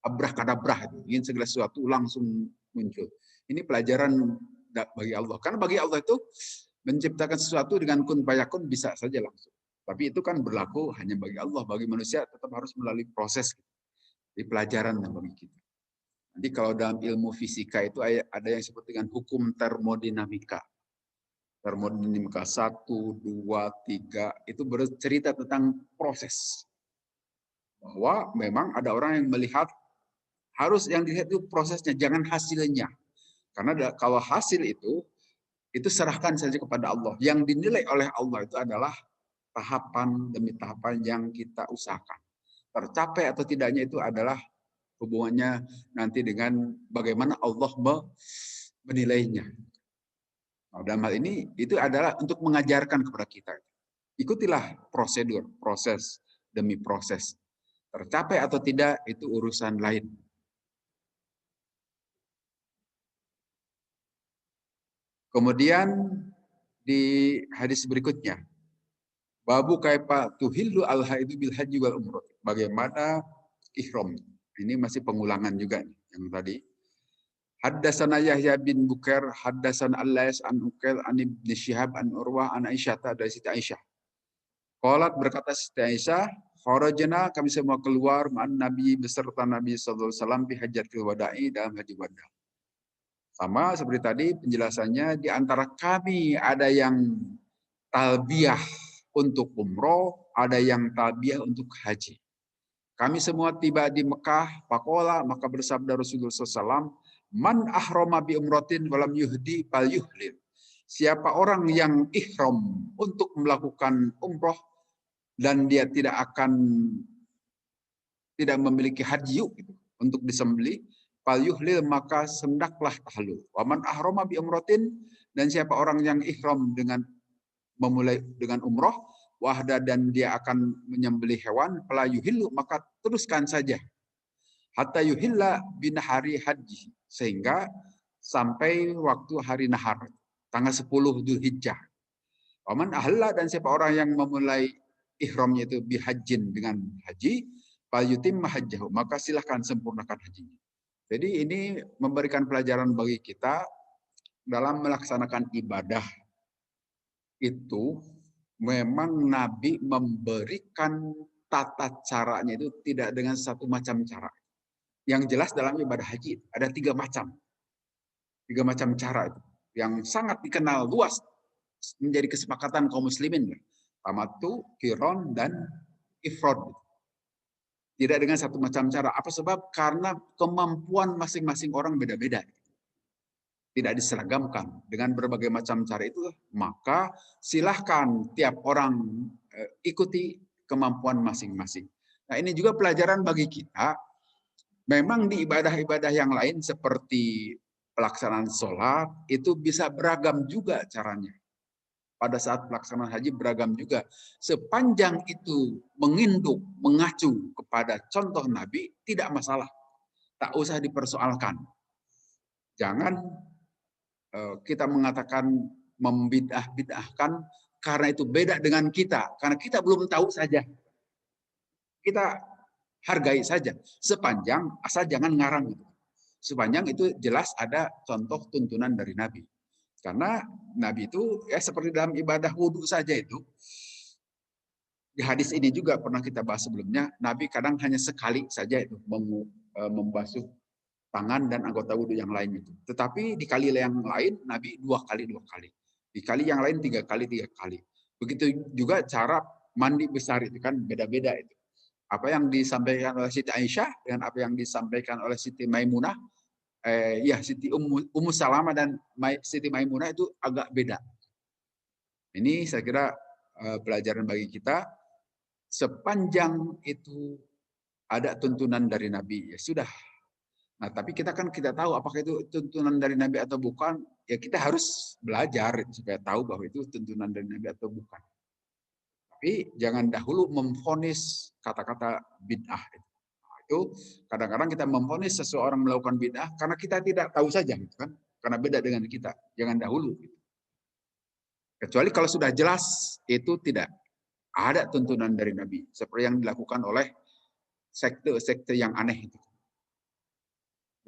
abrah-kadabrah, ingin segala sesuatu langsung muncul. Ini pelajaran bagi Allah. Karena bagi Allah itu menciptakan sesuatu dengan kun fayakun bisa saja langsung. Tapi itu kan berlaku hanya bagi Allah, bagi manusia tetap harus melalui proses. Di pelajaran bagi kita. Nanti kalau dalam ilmu fisika itu ada yang disebut dengan hukum termodinamika. Termodinamika 1, 2, 3 itu bercerita tentang proses. Bahwa memang ada orang yang melihat harus yang dilihat itu prosesnya, jangan hasilnya. Karena kalau hasil itu serahkan saja kepada Allah. Yang dinilai oleh Allah itu adalah tahapan demi tahapan yang kita usahakan. Tercapai atau tidaknya itu adalah hubungannya nanti dengan bagaimana Allah menilainya. Nah, dalam hal ini itu adalah untuk mengajarkan kepada kita. Ikutilah prosedur, proses demi proses. Tercapai atau tidak itu urusan lain. Kemudian di hadis berikutnya, babu kaifa tuhillu al-haidu bil haji wal umrah. Bagaimana ihram? Ini masih pengulangan juga nih, yang tadi. Haddatsana Yahya bin Bukair, haddatsana Al-Lais an Uqail an Ibnu Syihab an Urwah an Aisyah, dari Siti Aisyah. Qalat, berkata Siti Aisyah, kharajna, kami semua keluar ma'an Nabi, beserta Nabi sallallahu alaihi wasallam fi hajjatil wada'i, dalam haji wada. Sama seperti tadi penjelasannya, di antara kami ada yang talbiyah untuk umroh, ada yang talbiyah untuk haji. Kami semua tiba di Mekah, faqala, maka bersabda Rasulullah SAW, man ahrama bi umratin walam yuhdi fal yuhlil. Siapa orang yang ihram untuk melakukan umroh dan dia tidak memiliki haji gitu, untuk disembelih, fal yuhlil, maka sendaklah tahlul. Wa man ahrama bi umratin, dan siapa orang yang ihram dengan memulai dengan umroh, wahda, dan dia akan menyembelih hewan, fala yuhillu, maka teruskan saja. Hatta yuhilla binahari haji, sehingga sampai waktu hari nahar, tanggal 10 Dzulhijjah. Waman ahalla, dan siapa orang yang memulai ihramnya itu bihajjin, dengan haji, fal yutimma hajjahu, maka silahkan sempurnakan hajinya. Jadi ini memberikan pelajaran bagi kita dalam melaksanakan ibadah itu. Memang Nabi memberikan tata caranya itu tidak dengan satu macam cara. Yang jelas dalam ibadah haji ada 3 macam. 3 macam cara itu yang sangat dikenal luas, menjadi kesepakatan kaum muslimin. Tamattu, qiron, dan ifrad. Tidak dengan satu macam cara. Apa sebab? Karena kemampuan masing-masing orang beda-beda. Tidak diseragamkan dengan berbagai macam cara itu, maka silahkan tiap orang ikuti kemampuan masing-masing. Nah, ini juga pelajaran bagi kita. Memang di ibadah-ibadah yang lain seperti pelaksanaan sholat itu bisa beragam juga caranya. Pada saat pelaksanaan haji beragam juga. Sepanjang itu menginduk, mengacu kepada contoh Nabi, tidak masalah. Tak usah dipersoalkan. Jangan kita mengatakan membidah-bidahkan karena itu beda dengan kita. Karena kita belum tahu saja. Kita hargai saja. Sepanjang, asal jangan ngarang. Sepanjang itu jelas ada contoh tuntunan dari Nabi. Karena Nabi itu ya seperti dalam ibadah wudhu saja itu. Di hadis ini juga pernah kita bahas sebelumnya. Nabi kadang hanya sekali saja itu membasuh tangan dan anggota wudhu yang lain itu. Tetapi di kali yang lain Nabi 2 kali. Di kali yang lain 3 kali. Begitu juga cara mandi besar itu kan beda-beda itu. Apa yang disampaikan oleh Siti Aisyah dengan apa yang disampaikan oleh Siti Maimunah, Siti Ummu Salamah dan Siti Maimunah itu agak beda. Ini saya kira pelajaran bagi kita. Sepanjang itu ada tuntunan dari Nabi, ya sudah. Nah, tapi kita tahu apakah itu tuntunan dari Nabi atau bukan. Ya kita harus belajar supaya tahu bahwa itu tuntunan dari Nabi atau bukan. Tapi jangan dahulu memvonis kata-kata bid'ah. Itu kadang-kadang kita memvonis seseorang melakukan bid'ah karena kita tidak tahu saja, gitu kan? Karena beda dengan kita. Jangan dahulu. Kecuali kalau sudah jelas itu tidak ada tuntunan dari Nabi, seperti yang dilakukan oleh sekte-sekte yang aneh itu.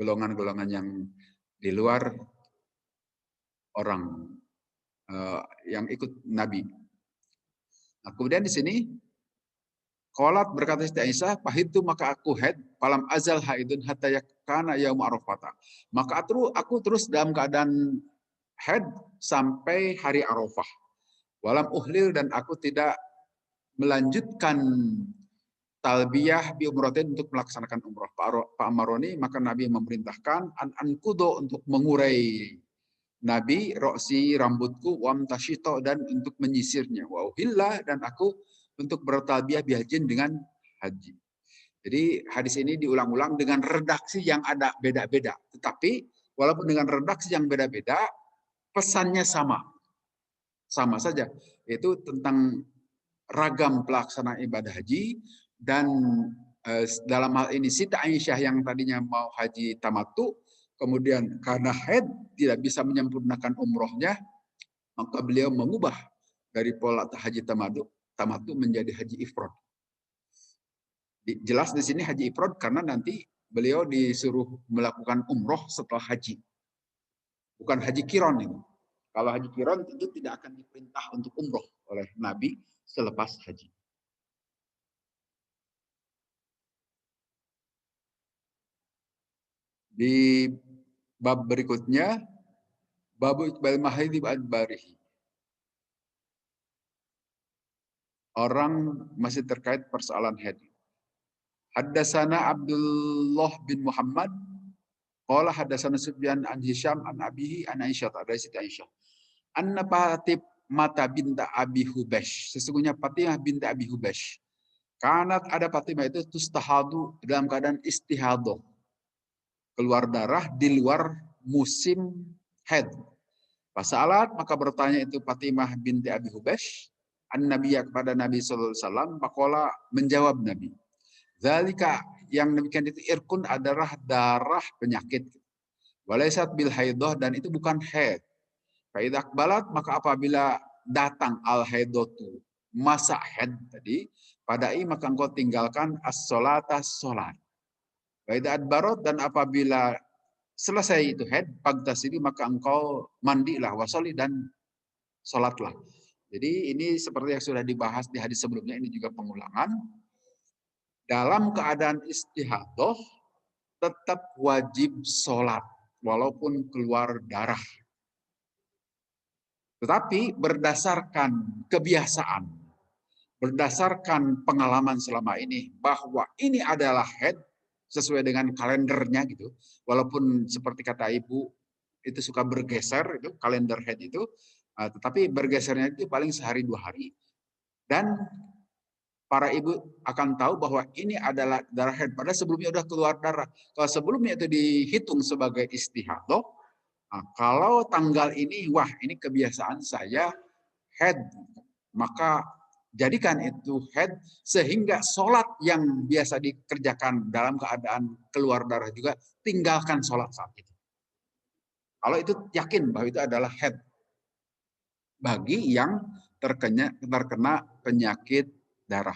Golongan-golongan yang di luar orang yang ikut Nabi. Nah, kemudian di sini qalat, berkata Siti Aisyah, pahitu, maka aku haid, falam azal haidun hatta yakana yaum Arafah. Maka aku terus dalam keadaan haid sampai hari Arafah. Walam uhlil, dan aku tidak melanjutkan talbiyah bi umratin untuk melaksanakan umrah. Pak Amaroni, maka Nabi memerintahkan an-ankudo, untuk mengurai Nabi roksi, rambutku, wam tashito, dan untuk menyisirnya, wa uhillah, dan aku untuk bertalbiyah bihajin, dengan haji. Jadi hadis ini diulang-ulang dengan redaksi yang ada beda-beda. Tetapi walaupun dengan redaksi yang beda-beda, pesannya sama. Sama saja, yaitu tentang ragam pelaksanaan ibadah haji. Dan dalam hal ini Siti Aisyah yang tadinya mau haji tamattu, kemudian karena haid tidak bisa menyempurnakan umrohnya, maka beliau mengubah dari pola haji tamattu menjadi haji ifrad. Jelas di sini haji ifrad karena nanti beliau disuruh melakukan umroh setelah haji. Bukan haji kiron ini. Kalau haji kiron itu tidak akan diperintah untuk umroh oleh Nabi selepas haji. Di bab berikutnya, bab iqbal mahidi adbarihi. Orang masih terkait persoalan haid. Haddatsana Abdullah bin Muhammad qala haddatsana Sufyan an Hisham an abihi an Aisyah dari Siti Aisyah. Anna Fatimah binta Abi Hubash. Sesungguhnya Fatimah binta Abi Hubash. Kanat ada Fatimah itu tustahadu dalam keadaan istihadah. Keluar darah di luar musim haid. Fasalat maka bertanya itu Fatimah binti Abi Hubash an Nabiya kepada Nabi sallallahu alaihi wasallam, faqala menjawab Nabi. Zalika yang demikian itu irkun adalah darah penyakit. Walaisat bil haidah dan itu bukan haid. Fa idza aqbalat maka apabila datang al haidatu masa haid tadi, padai maka engkau tinggalkan as-salata salat. Fa idza adbarat dan apabila selesai itu haid, pagtasili maka engkau mandilah wasoli dan salatlah. Jadi ini seperti yang sudah dibahas di hadis sebelumnya, ini juga pengulangan. Dalam keadaan istihadah tetap wajib sholat walaupun keluar darah. Tetapi berdasarkan kebiasaan, berdasarkan pengalaman selama ini bahwa ini adalah haid sesuai dengan kalendernya gitu. Walaupun seperti kata Ibu itu suka bergeser itu kalender haid itu, tetapi bergesernya itu paling sehari 2 hari. Dan para ibu akan tahu bahwa ini adalah darah haid. Padahal sebelumnya sudah keluar darah. Kalau sebelumnya itu dihitung sebagai istihadah, nah, kalau tanggal ini, wah ini kebiasaan saya haid, maka jadikan itu haid sehingga sholat yang biasa dikerjakan dalam keadaan keluar darah juga tinggalkan sholat saat itu. Kalau itu yakin bahwa itu adalah haid bagi yang terkena penyakit darah.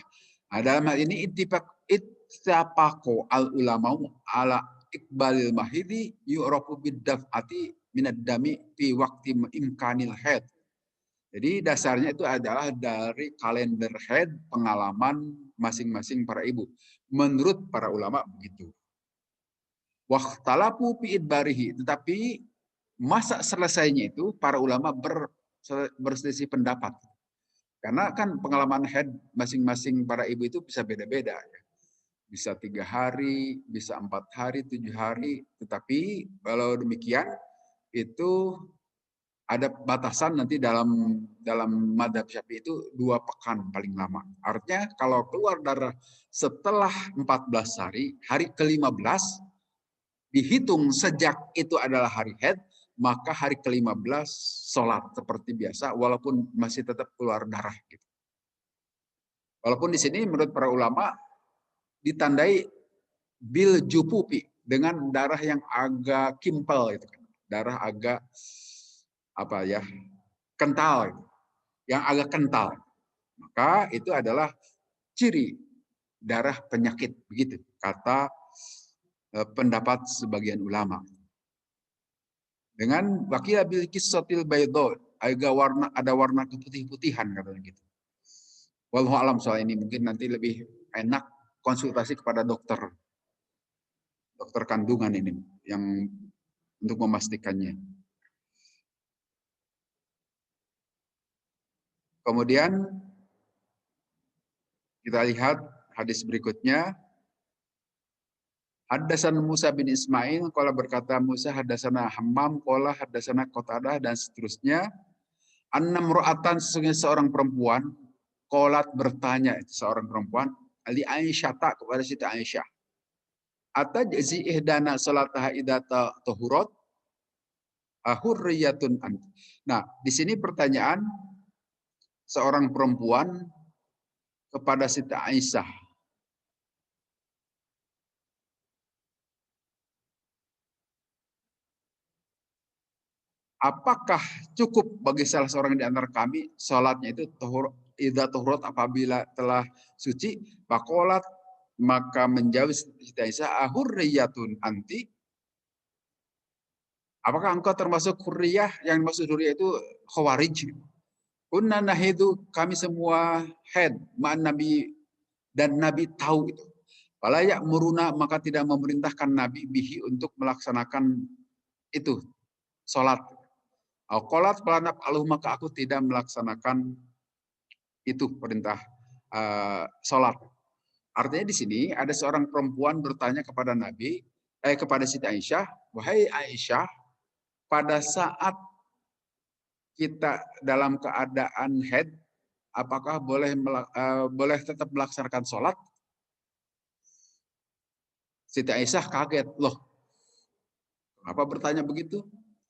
Nah, dalam hal ini ittafaqo al ulamau ala iqbalil mahidi yu'rafu biddaf'ati minad dami fi waqti imkanil haid. Jadi dasarnya itu adalah dari kalender haid pengalaman masing-masing para ibu. Menurut para ulama begitu. Waqtalafu fi idbarihi, tetapi masa selesainya itu para ulama berselisih pendapat. Karena kan pengalaman haid masing-masing para ibu itu bisa beda-beda. Bisa 3 hari, bisa 4 hari, 7 hari. Tetapi kalau demikian itu ada batasan nanti dalam madhab Syafi'i itu 2 pekan paling lama. Artinya kalau keluar darah setelah 14 hari, hari ke-15 dihitung sejak itu adalah hari haid, maka hari ke-15 sholat seperti biasa walaupun masih tetap keluar darah. Gitu. Walaupun di sini menurut para ulama ditandai bil jupupi dengan darah yang agak kimpel itu kan. Darah agak apa ya? Kental itu. Yang agak kental. Maka itu adalah ciri darah penyakit begitu kata pendapat sebagian ulama. Dengan wakil bil qissatil baydo, ada warna keputih-putihan katanya gitu. Wallahu alam soal ini mungkin nanti lebih enak konsultasi kepada dokter kandungan ini yang untuk memastikannya. Kemudian kita lihat hadis berikutnya. Haddatsana Musa bin Ismail, qala berkata Musa haddatsana Hammam, qala haddatsana Qatadah dan seterusnya. Annam ra'atan sesungguhnya seorang perempuan, qalat bertanya seorang perempuan ali Aisyah kepada Siti Aisyah. Atajzi ihdana salataha idata tahurat ahurriyatun ant. Nah, di sini pertanyaan seorang perempuan kepada Siti Aisyah. Apakah cukup bagi salah seorang di antara kami sholatnya itu idza tahurat apabila telah suci? Faqalat maka menjawab Siti Aisyah, ahurriyatun anti? Apakah engkau termasuk hurriyah? Yang dimaksud hurriyah itu khawarij. Kunna nahidu, kami semua head ma'an Nabi, dan Nabi tahu itu. Fala ya'muruna, maka tidak memerintahkan Nabi bihi untuk melaksanakan itu salat. Au qalat falanaf aluh, maka aku tidak melaksanakan itu perintah salat. Artinya di sini ada seorang perempuan bertanya kepada Nabi, kepada Siti Aisyah, wahai Aisyah, pada saat kita dalam keadaan haid, apakah boleh tetap melaksanakan sholat? Siti Aisyah kaget, loh, apa bertanya begitu?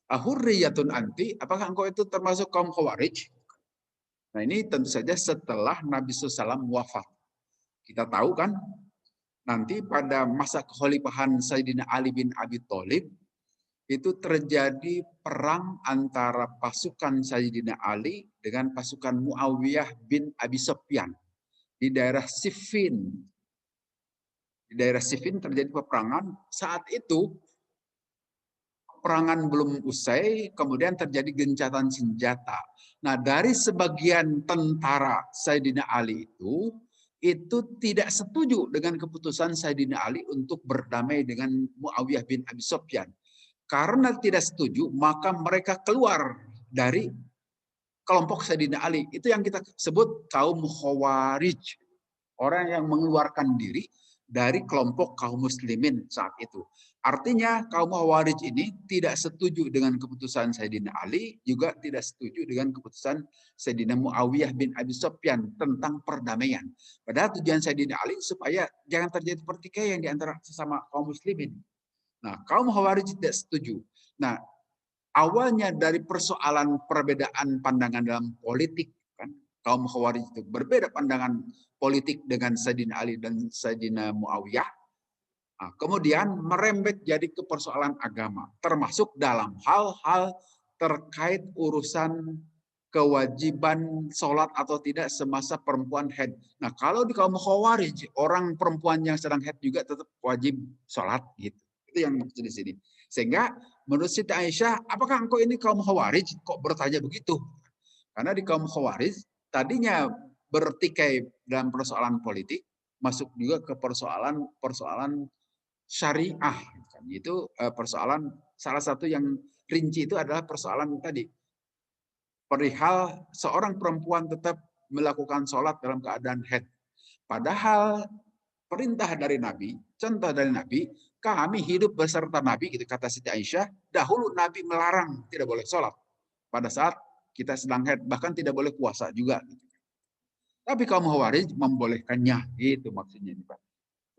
Ahurriyatun anti, apakah engkau itu termasuk kaum khawarij? Nah ini tentu saja setelah Nabi SAW wafat. Kita tahu kan, nanti pada masa kekhalifahan Sayyidina Ali bin Abi Thalib, itu terjadi perang antara pasukan Sayyidina Ali dengan pasukan Muawiyah bin Abi Sufyan di daerah Siffin. Di daerah Siffin terjadi peperangan. Saat itu peperangan belum usai, kemudian terjadi gencatan senjata. Nah, dari sebagian tentara Sayyidina Ali itu tidak setuju dengan keputusan Sayyidina Ali untuk berdamai dengan Muawiyah bin Abi Sufyan. Karena tidak setuju, maka mereka keluar dari kelompok Sayyidina Ali. Itu yang kita sebut kaum Khawarij. Orang yang mengeluarkan diri dari kelompok kaum muslimin saat itu. Artinya kaum Khawarij ini tidak setuju dengan keputusan Sayyidina Ali, juga tidak setuju dengan keputusan Sayyidina Muawiyah bin Abi Sufyan tentang perdamaian. Padahal tujuan Sayyidina Ali supaya jangan terjadi pertikaian di antara sesama kaum muslimin. Nah, kaum Khawarij tidak setuju. Nah, awalnya dari persoalan perbedaan pandangan dalam politik, kan, kaum Khawarij itu berbeda pandangan politik dengan Sayyidina Ali dan Sayyidina Muawiyah. Nah, kemudian merembet jadi ke persoalan agama, termasuk dalam hal-hal terkait urusan kewajiban sholat atau tidak semasa perempuan haid. Nah, kalau di kaum Khawarij, orang perempuan yang sedang haid juga tetap wajib sholat gitu. Itu yang maksud di sini. Sehingga menurut Siti Aisyah, apakah engkau ini kaum Khawarij? Kok bertanya begitu? Karena di kaum Khawarij tadinya bertikai dalam persoalan politik, masuk juga ke persoalan syariah. Itu persoalan, salah satu yang rinci itu adalah persoalan tadi, perihal seorang perempuan tetap melakukan sholat dalam keadaan haid. Padahal perintah dari Nabi, contoh dari Nabi, kami hidup beserta Nabi, gitu kata Siti Aisyah, dahulu Nabi melarang tidak boleh sholat pada saat kita sedang haid, bahkan tidak boleh puasa juga. Tapi kaum Khawarij membolehkannya, itu maksudnya Pak.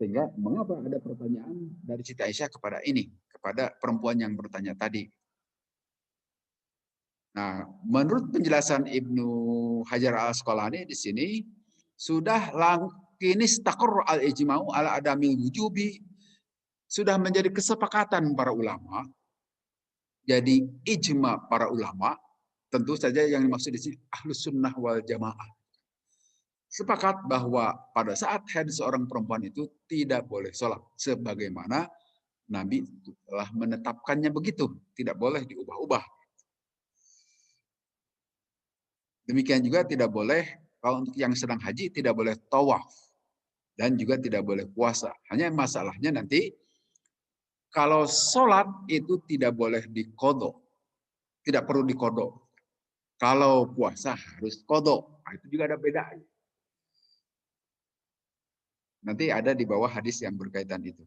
Sehingga mengapa ada pertanyaan dari Siti Aisyah kepada perempuan yang bertanya tadi. Nah, menurut penjelasan Ibnu Hajar al-Asqalani di sini, sudah kini istaqarra al-ijma'u ala adamil wujubi, sudah menjadi kesepakatan para ulama, jadi ijma para ulama, tentu saja yang dimaksud di sini ahlus sunnah wal jamaah. Sepakat bahwa pada saat haid seorang perempuan itu tidak boleh sholat. Sebagaimana Nabi telah menetapkannya begitu. Tidak boleh diubah-ubah. Demikian juga tidak boleh, kalau untuk yang sedang haji tidak boleh tawaf. Dan juga tidak boleh puasa. Hanya masalahnya nanti, kalau sholat itu tidak boleh dikodok. Tidak perlu dikodok. Kalau puasa harus kodok. Nah, itu juga ada bedanya. Nanti ada di bawah hadis yang berkaitan itu.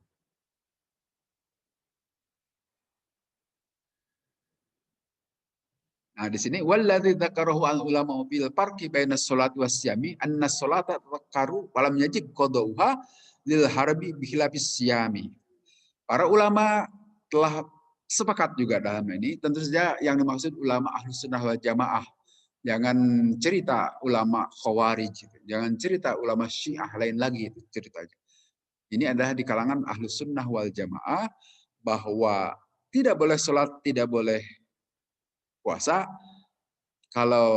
Nah, di sini walladzi dzakarahu al ulama bil farqi baina sholati wasyami anna sholata taqarru walam yajib qadauha lil harbi bihilafis syami. Para ulama telah sepakat juga dalam ini, tentu saja yang dimaksud ulama Ahlus Sunnah wal Jamaah. Jangan cerita ulama Khawarij, jangan cerita ulama Syiah lain lagi itu ceritanya. Ini adalah di kalangan Ahlus Sunnah wal Jamaah bahwa tidak boleh sholat, tidak boleh puasa. Kalau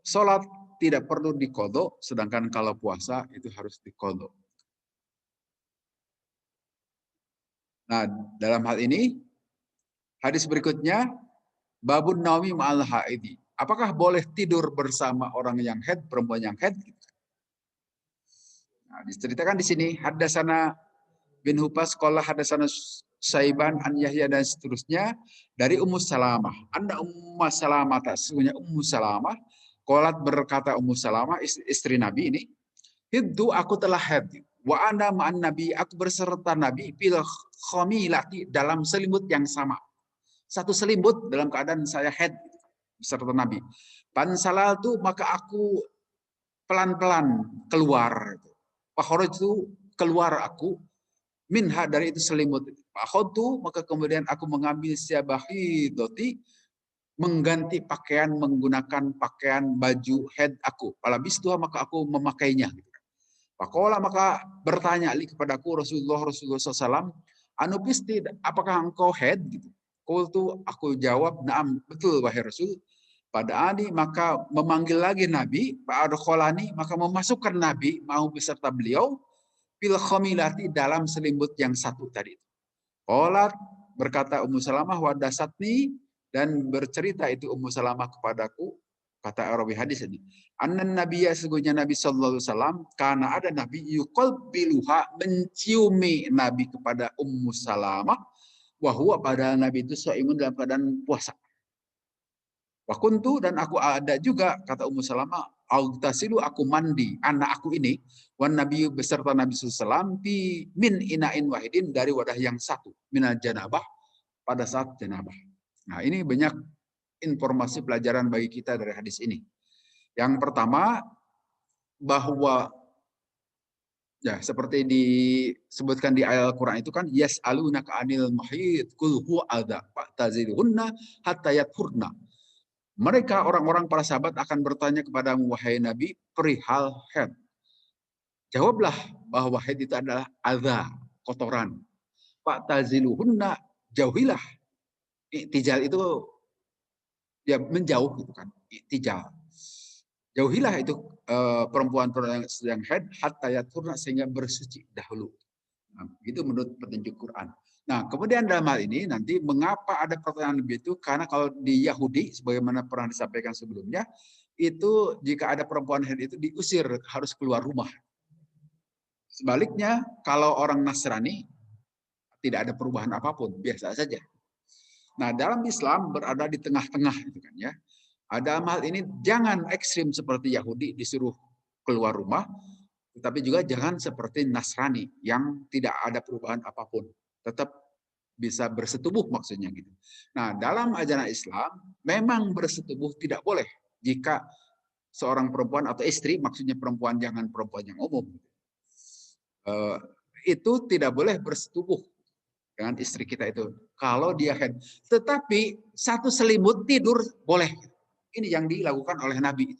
sholat tidak perlu dikodok, sedangkan kalau puasa itu harus dikodok. Nah, dalam hal ini hadis berikutnya babun naumi ma'al haidi. Apakah boleh tidur bersama orang yang haid, perempuan yang haid? Nah, diceritakan di sini haddatsana bin Hupas qala haddatsana Saiban an Yahya dan seterusnya dari Ummu Salamah. Anda Ummu Salamah sesungguhnya Ummu Salamah qalat berkata Ummu Salamah istri Nabi ini, "Hiddu aku telah haid wa ana ma'an Nabi, aku berserta Nabi fil khamilati dalam selimut yang sama." Satu selimut dalam keadaan saya haid beserta Nabi. Pansalal tu maka aku pelan-pelan keluar. Pakhraj itu keluar aku minha dari itu selimut. Pakhotu maka kemudian aku mengambil siabahi doti mengganti pakaian menggunakan pakaian baju head aku. Palabis itu maka aku memakainya. Pakola maka bertanya Ali kepadaku Rasulullah SAW, anu pisti apakah engkau head gitu. Kultu aku jawab naam betul wahai Rasul. Pada ani maka memanggil lagi Nabi, Pak Adkholani maka memasukkan Nabi mau beserta beliau fil khamilati dalam selimut yang satu tadi. Qalat berkata Ummu Salamah wadasatni dan bercerita itu Ummu Salamah kepadaku kata rawi hadis ini. Annan nabiyya sesungguhnya Nabi sallallahu alaihi wasallam karena ada Nabi yuqabbiluha menciumi Nabi kepada Ummu Salamah wa huwa padahal Nabi itu shaimun dalam keadaan puasa. Wa kuntu dan aku ada juga kata Ummu Salamah augtasilu aku mandi anak aku ini wan Nabi beserta Nabi sallallahu alaihi min inain wahidin dari wadah yang satu minal janabah pada saat janabah. Nah, ini banyak informasi pelajaran bagi kita dari hadis ini. Yang pertama bahwa ya seperti disebutkan di ayat Al-Qur'an itu kan yas'alunaka 'anil mahid qul huwa adza fa'tazilhunna hatta yathurna. Mereka orang-orang para sahabat akan bertanya kepada wahai Nabi perihal haid. Jawablah bahwa haid itu adalah adza, kotoran. Fa'taziluhunna jauhilah. Iktijal itu ya menjauh gitu kan. Iktijal. Jauhilah itu perempuan-perempuan yang sedang haid hatta yathurna sehingga bersuci dahulu. Nah, itu menurut petunjuk Quran. Nah, kemudian dalam hal ini nanti mengapa ada pertanyaan lebih itu? Karena kalau di Yahudi, sebagaimana pernah disampaikan sebelumnya, itu jika ada perempuan haid itu diusir, harus keluar rumah. Sebaliknya, kalau orang Nasrani, tidak ada perubahan apapun, biasa saja. Nah, dalam Islam berada di tengah-tengah, gitu kan ya. Ada hal ini jangan ekstrim seperti Yahudi disuruh keluar rumah, tetapi juga jangan seperti Nasrani yang tidak ada perubahan apapun. Tetap bisa bersetubuh maksudnya gitu. Nah, dalam ajaran Islam memang bersetubuh tidak boleh jika seorang perempuan atau istri, maksudnya perempuan jangan perempuan yang umum, itu tidak boleh bersetubuh dengan istri kita itu kalau dia haid. Tetapi satu selimut tidur boleh. Ini yang dilakukan oleh Nabi.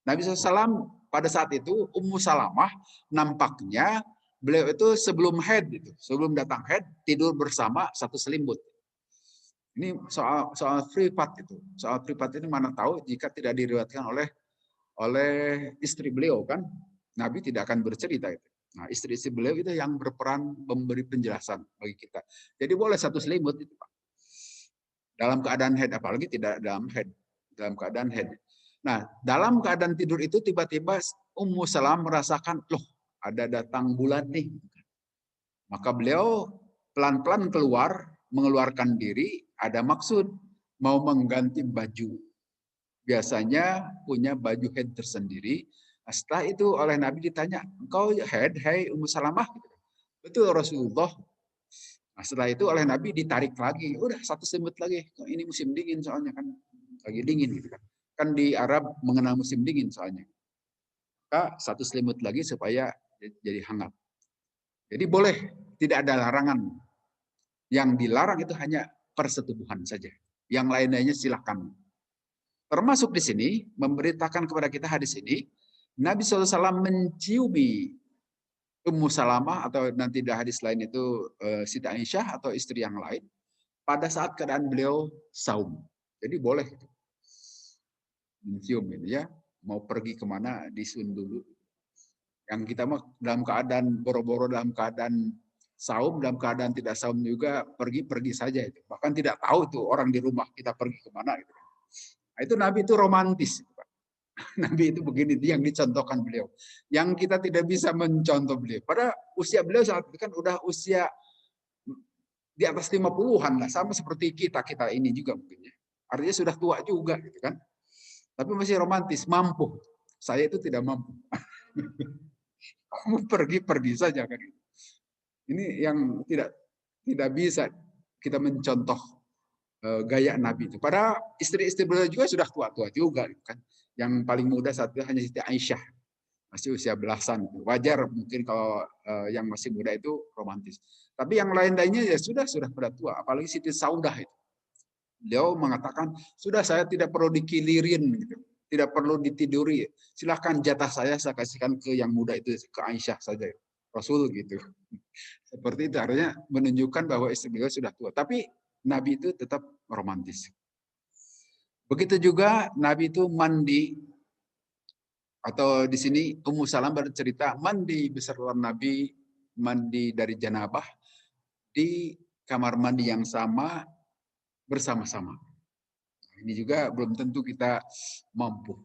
Nabi SAW pada saat itu Ummu Salamah nampaknya beliau itu sebelum haid itu, sebelum datang haid tidur bersama satu selimut. Ini soal privat itu. Soal privat ini mana tahu jika tidak diriwayatkan oleh istri beliau kan, Nabi tidak akan bercerita itu. Nah, istri-istri beliau itu yang berperan memberi penjelasan bagi kita. Jadi boleh satu selimut itu, Pak. Dalam keadaan haid, apalagi tidak dalam haid, dalam keadaan haid. Nah, dalam keadaan tidur itu tiba-tiba Ummu Salam merasakan, loh, ada datang bulan nih. Maka beliau pelan-pelan keluar, mengeluarkan diri, ada maksud mau mengganti baju. Biasanya punya baju haid tersendiri. Setelah itu oleh Nabi ditanya, engkau haid, hai Ummu Salamah? Betul Rasulullah. Nah, setelah itu oleh Nabi ditarik lagi, udah satu selimut lagi. Ini musim dingin soalnya kan, lagi dingin gitu kan. Kan di Arab mengenal musim dingin soalnya. Maka satu selimut lagi supaya jadi hangat. Jadi boleh, tidak ada larangan. Yang dilarang itu hanya persetubuhan saja. Yang lain-lainnya silakan. Termasuk di sini memberitakan kepada kita hadis ini, Nabi SAW menciumi Ummu Salamah atau nanti di hadis lain itu Siti Aisyah atau istri yang lain pada saat keadaan beliau saum. Jadi boleh mencium gitu ya. Mau pergi kemana disuun dulu. Yang kita mah dalam keadaan boro-boro dalam keadaan saum dalam keadaan tidak saum juga pergi saja itu. Bahkan tidak tahu tuh orang di rumah kita pergi kemana gitu. Nah, itu Nabi itu romantis. Nabi itu begini yang dicontohkan beliau. Yang kita tidak bisa mencontoh beliau. Pada usia beliau saat itu kan udah usia di atas 50-an lah, sama seperti kita ini juga mungkin ya. Artinya sudah tua juga gitu kan. Tapi masih romantis, mampu. Saya itu tidak mampu. Kamu pergi saja kan. Ini yang tidak bisa kita mencontoh gaya Nabi itu. Padahal istri-istri beliau juga sudah tua-tua juga kan. Yang paling muda saat itu hanya Siti Aisyah, masih usia belasan. Wajar mungkin kalau yang masih muda itu romantis. Tapi yang lain-lainnya ya sudah pada tua. Apalagi Siti Saudah itu. Beliau mengatakan, sudah saya tidak perlu dikilirin, gitu. Tidak perlu ditiduri. Silahkan jatah saya kasihkan ke yang muda itu, ke Aisyah saja. Rasul gitu. Seperti itu artinya menunjukkan bahwa istri beliau sudah tua. Tapi Nabi itu tetap romantis. Begitu juga Nabi itu mandi, atau di sini Ummu Salam bercerita mandi beserta Nabi, mandi dari janabah di kamar mandi yang sama bersama-sama. Ini juga belum tentu kita mampu.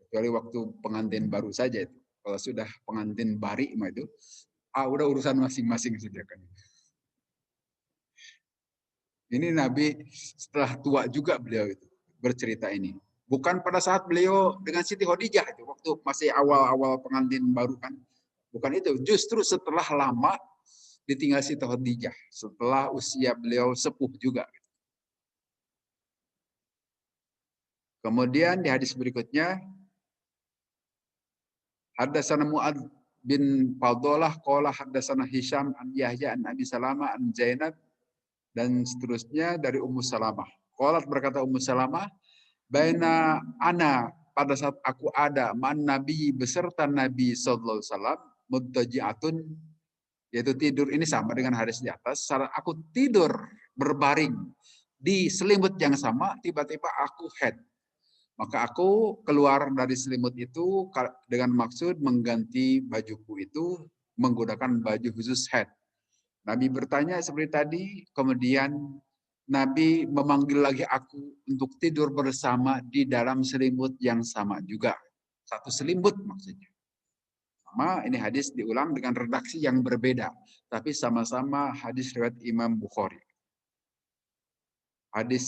Kecuali waktu pengantin baru saja itu. Kalau sudah pengantin bari itu, udah urusan masing-masing saja kan. Ini Nabi setelah tua juga beliau itu bercerita ini. Bukan pada saat beliau dengan Siti Khadijah itu, waktu masih awal-awal pengantin baru kan. Bukan itu, justru setelah lama ditinggal Siti Khadijah, setelah usia beliau sepuh juga. Kemudian di hadis berikutnya, haddatsana Mu'adz bin Fadalah qala haddatsana Hisham an Yahya an Abi Salamah an Zainab dan seterusnya dari Ummu Salamah. Qalat berkata Ummu Salamah, baina ana pada saat aku ada man Nabi beserta Nabi sallallahu alaihi wasallam muttaji'atun, yaitu tidur ini sama dengan hadis di atas. Saat aku tidur berbaring di selimut yang sama, tiba-tiba aku head. Maka aku keluar dari selimut itu dengan maksud mengganti bajuku itu menggunakan baju khusus head. Nabi bertanya seperti tadi, kemudian Nabi memanggil lagi aku untuk tidur bersama di dalam selimut yang sama juga. Satu selimut maksudnya. Sama, ini hadis diulang dengan redaksi yang berbeda. Tapi sama-sama hadis riwayat Imam Bukhari. Hadis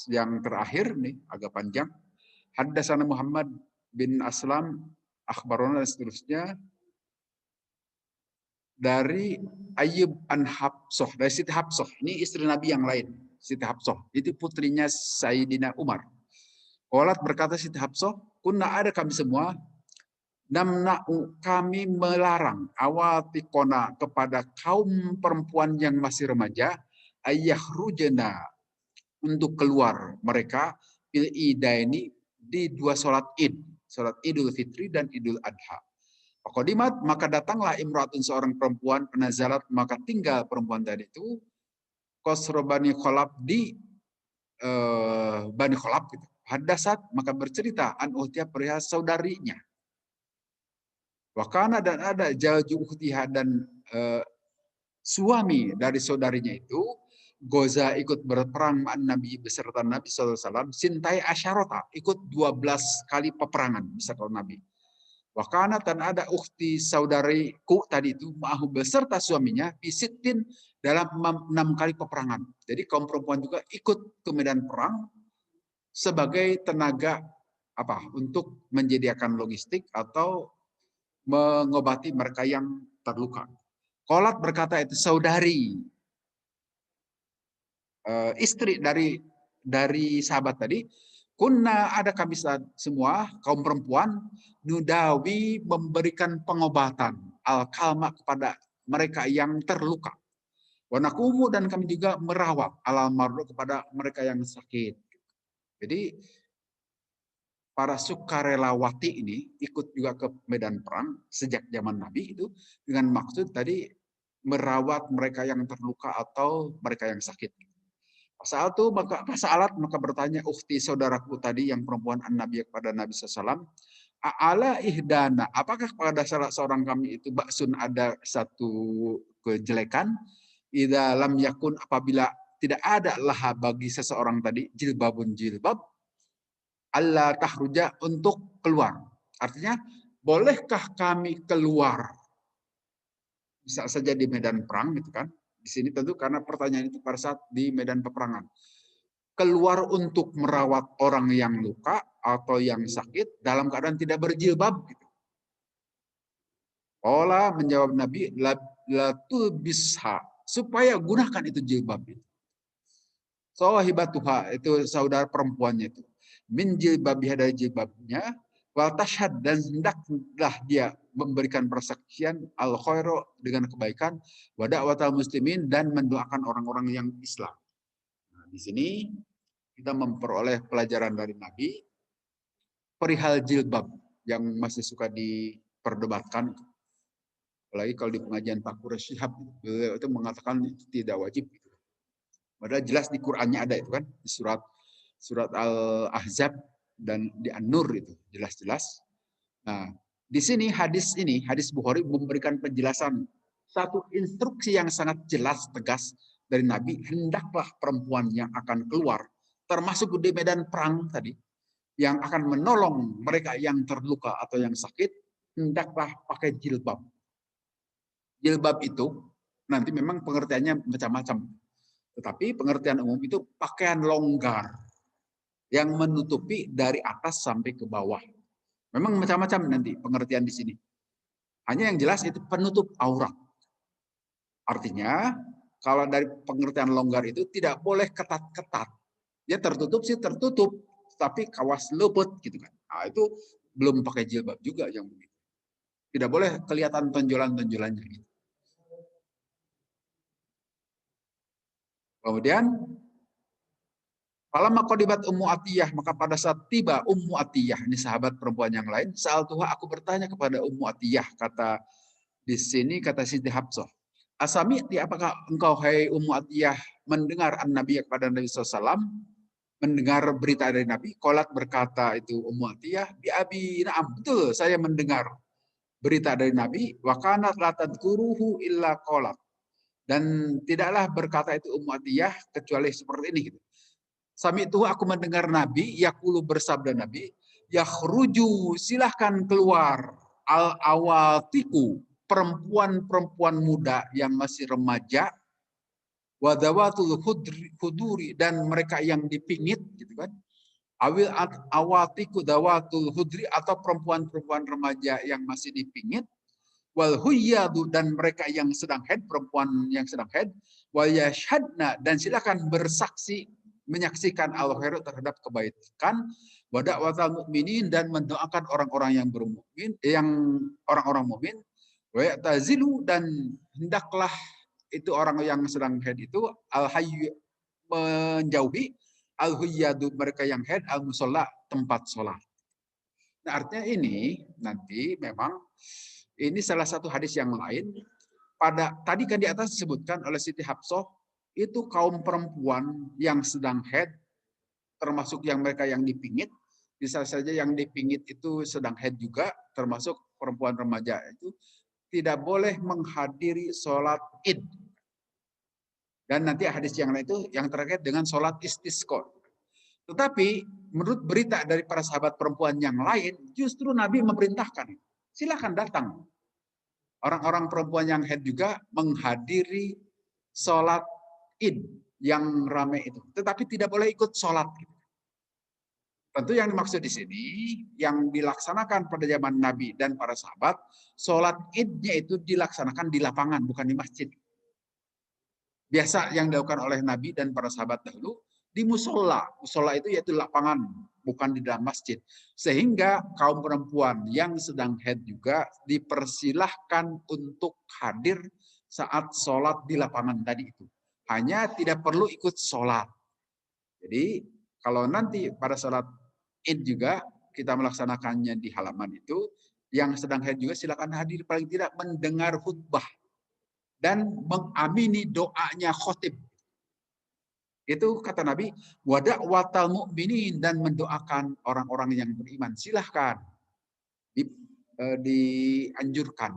yang terakhir nih agak panjang. Haddatsana Muhammad bin Aslam akhbarona dan seterusnya dari Ayyub an Habsah, dari Siti Habsah. Ini istri Nabi yang lain, Siti Habsah. Itu putrinya Sayyidina Umar. Qalat berkata Siti Habsah, kunna ada kami semua namna'u kami melarang awatikona kepada kaum perempuan yang masih remaja ayyahrujna untuk keluar mereka bil idaini di dua sholat id, sholat Idul Fitri dan Idul Adha. Qadimat maka datanglah imratun seorang perempuan penazalat maka tinggal perempuan tadi itu Qasra Bani Khalab di Bani Khalab gitu. Hadasat maka bercerita an Uhtiyah perihal saudarinya. Wakana dan ada jaju Uhtiyah dan suami dari saudarinya itu Goza ikut berperang Nabi beserta Nabi SAW, Sintai Asyarota ikut 12 kali peperangan beserta Nabi. Wakana dan ada ukhti saudariku tadi itu ma'ahu beserta suaminya Pisitin dalam 6 kali peperangan. Jadi kaum perempuan juga ikut ke medan perang sebagai tenaga untuk menyediakan logistik atau mengobati mereka yang terluka. Qolat berkata itu saudari istri dari sahabat tadi, kunna ada kami semua kaum perempuan nudawi memberikan pengobatan al-kalma kepada mereka yang terluka. Wanakumu dan kami juga merawat alal mardu kepada mereka yang sakit. Jadi para sukarelawati ini ikut juga ke medan perang sejak zaman Nabi itu dengan maksud tadi merawat mereka yang terluka atau mereka yang sakit. Saat itu maka bertanya ukhti saudaraku tadi yang perempuan Nabi kepada Nabi SAW, ala ihdana, apakah pada salah seorang kami itu baksun ada satu kejelekan. Idza lam yakun, apabila tidak ada lah bagi seseorang tadi jilbabun jilbab, Allah tahruja, untuk keluar. Artinya, bolehkah kami keluar? Bisa saja di medan perang gitu kan. Di sini tentu karena pertanyaan itu pada saat di medan peperangan. Keluar untuk merawat orang yang luka atau yang sakit dalam keadaan tidak berjilbab gitu. Allah menjawab Nabi, la tulbisha, supaya gunakan itu jilbab itu. Sahibatuha, itu saudara perempuannya itu. Min jilbabiha, dari jilbabnya, wa tashhad, dan hendaklah dia memberikan persaksian al khairu, dengan kebaikan, wa da'watal muslimin, dan mendoakan orang-orang yang Islam. Nah, di sini kita memperoleh pelajaran dari Nabi perihal jilbab yang masih suka diperdebatkan. Apalagi kalau di pengajian Pak Quraisy Shihab, beliau itu mengatakan itu tidak wajib. Padahal jelas di Qur'annya ada itu kan, di surat Al-Ahzab dan di An-Nur itu jelas-jelas. Nah, di sini hadis Bukhari memberikan penjelasan satu instruksi yang sangat jelas tegas dari Nabi, hendaklah perempuan yang akan keluar termasuk di medan perang tadi yang akan menolong mereka yang terluka atau yang sakit, hendaklah pakai jilbab. Jilbab itu nanti memang pengertiannya macam-macam. Tetapi pengertian umum itu pakaian longgar yang menutupi dari atas sampai ke bawah. Memang macam-macam nanti pengertian di sini. Hanya yang jelas itu penutup aurat. Artinya, kalau dari pengertian longgar itu tidak boleh ketat-ketat. Ya tertutup sih tertutup, tapi kawas luput gitu kan. Nah, itu belum pakai jilbab juga yang begitu. Tidak boleh kelihatan tonjolan-tonjolannya gitu. Kemudian falamma qadibat Ummu Atiyah, maka pada saat tiba Ummu Atiyah, ini sahabat perempuan yang lain, saat Tuhan aku bertanya kepada Ummu Atiyah, kata di sini kata Siti Hafsah, Asami'ti, apakah engkau hai Ummu Atiyah mendengar an-Nabi kepada Nabi SAW, mendengar berita dari Nabi? Qolat, berkata itu Ummu Atiyah, bi abi, na'am, betul saya mendengar berita dari Nabi, wa kanat la tadkuruhu illa qolat, dan tidaklah berkata itu Ummu Atiyah kecuali seperti ini gitu. Sami itu aku mendengar Nabi, yaqulu, bersabda Nabi, yakhruju, silahkan keluar, al awatiku, perempuan-perempuan muda yang masih remaja, wadawatul huduri, dan mereka yang dipingit gitu kan. Awil awatiku dawatul hudri, atau perempuan-perempuan remaja yang masih dipingit, wal huyyadu, dan mereka yang sedang haid, perempuan yang sedang haid, wal yashhadna, dan silakan bersaksi menyaksikan al-khairu, terhadap kebaikan, wa da'watal mukminin, dan mendoakan orang-orang yang bermukmin, yang orang-orang mukmin, wa ya'tazilu, dan hendaklah itu orang yang sedang haid itu al-hayy, menjauhi, al-huyyadu, mereka yang haid, al-musalla, tempat sholat. Nah, artinya ini nanti memang ini salah satu hadis yang lain. Pada tadi kan di atas disebutkan oleh Siti Hafsah, itu kaum perempuan yang sedang haid, termasuk yang mereka yang dipingit. Bisa saja yang dipingit itu sedang haid juga, termasuk perempuan remaja itu tidak boleh menghadiri sholat id. Dan nanti hadis yang lain itu yang terkait dengan sholat istisqa. Tetapi menurut berita dari para sahabat perempuan yang lain, justru Nabi memerintahkan, silakan datang. Orang-orang perempuan yang haid juga menghadiri sholat id yang ramai itu. Tetapi tidak boleh ikut sholat. Tentu yang dimaksud di sini, yang dilaksanakan pada zaman Nabi dan para sahabat, sholat idnya itu dilaksanakan di lapangan, bukan di masjid. Biasa yang dilakukan oleh Nabi dan para sahabat dahulu, di musola. Musola itu yaitu lapangan, bukan di dalam masjid. Sehingga kaum perempuan yang sedang haid juga dipersilahkan untuk hadir saat sholat di lapangan tadi itu. Hanya tidak perlu ikut sholat. Jadi kalau nanti pada sholat id juga kita melaksanakannya di halaman itu, yang sedang haid juga silakan hadir, paling tidak mendengar khutbah dan mengamini doanya khotib. Itu kata Nabi, wadak watal mu'minin, dan mendoakan orang-orang yang beriman. Silahkan dianjurkan.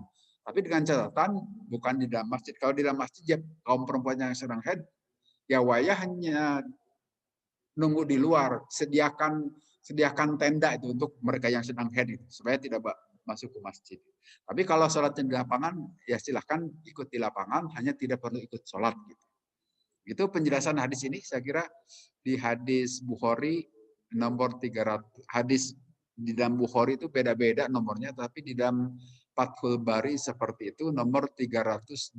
Tapi dengan catatan bukan di dalam masjid. Kalau di dalam masjid ya kaum perempuan yang sedang haid ya wayah hanya nunggu di luar, sediakan tenda itu untuk mereka yang sedang haid itu supaya tidak masuk ke masjid. Tapi kalau sholatnya di lapangan ya silahkan ikut di lapangan, hanya tidak perlu ikut sholat gitu. Itu penjelasan hadis ini saya kira di hadis Bukhari nomor 300, hadis di dalam Bukhari itu beda-beda nomornya, tapi di dalam Fathul Bari seperti itu nomor 324.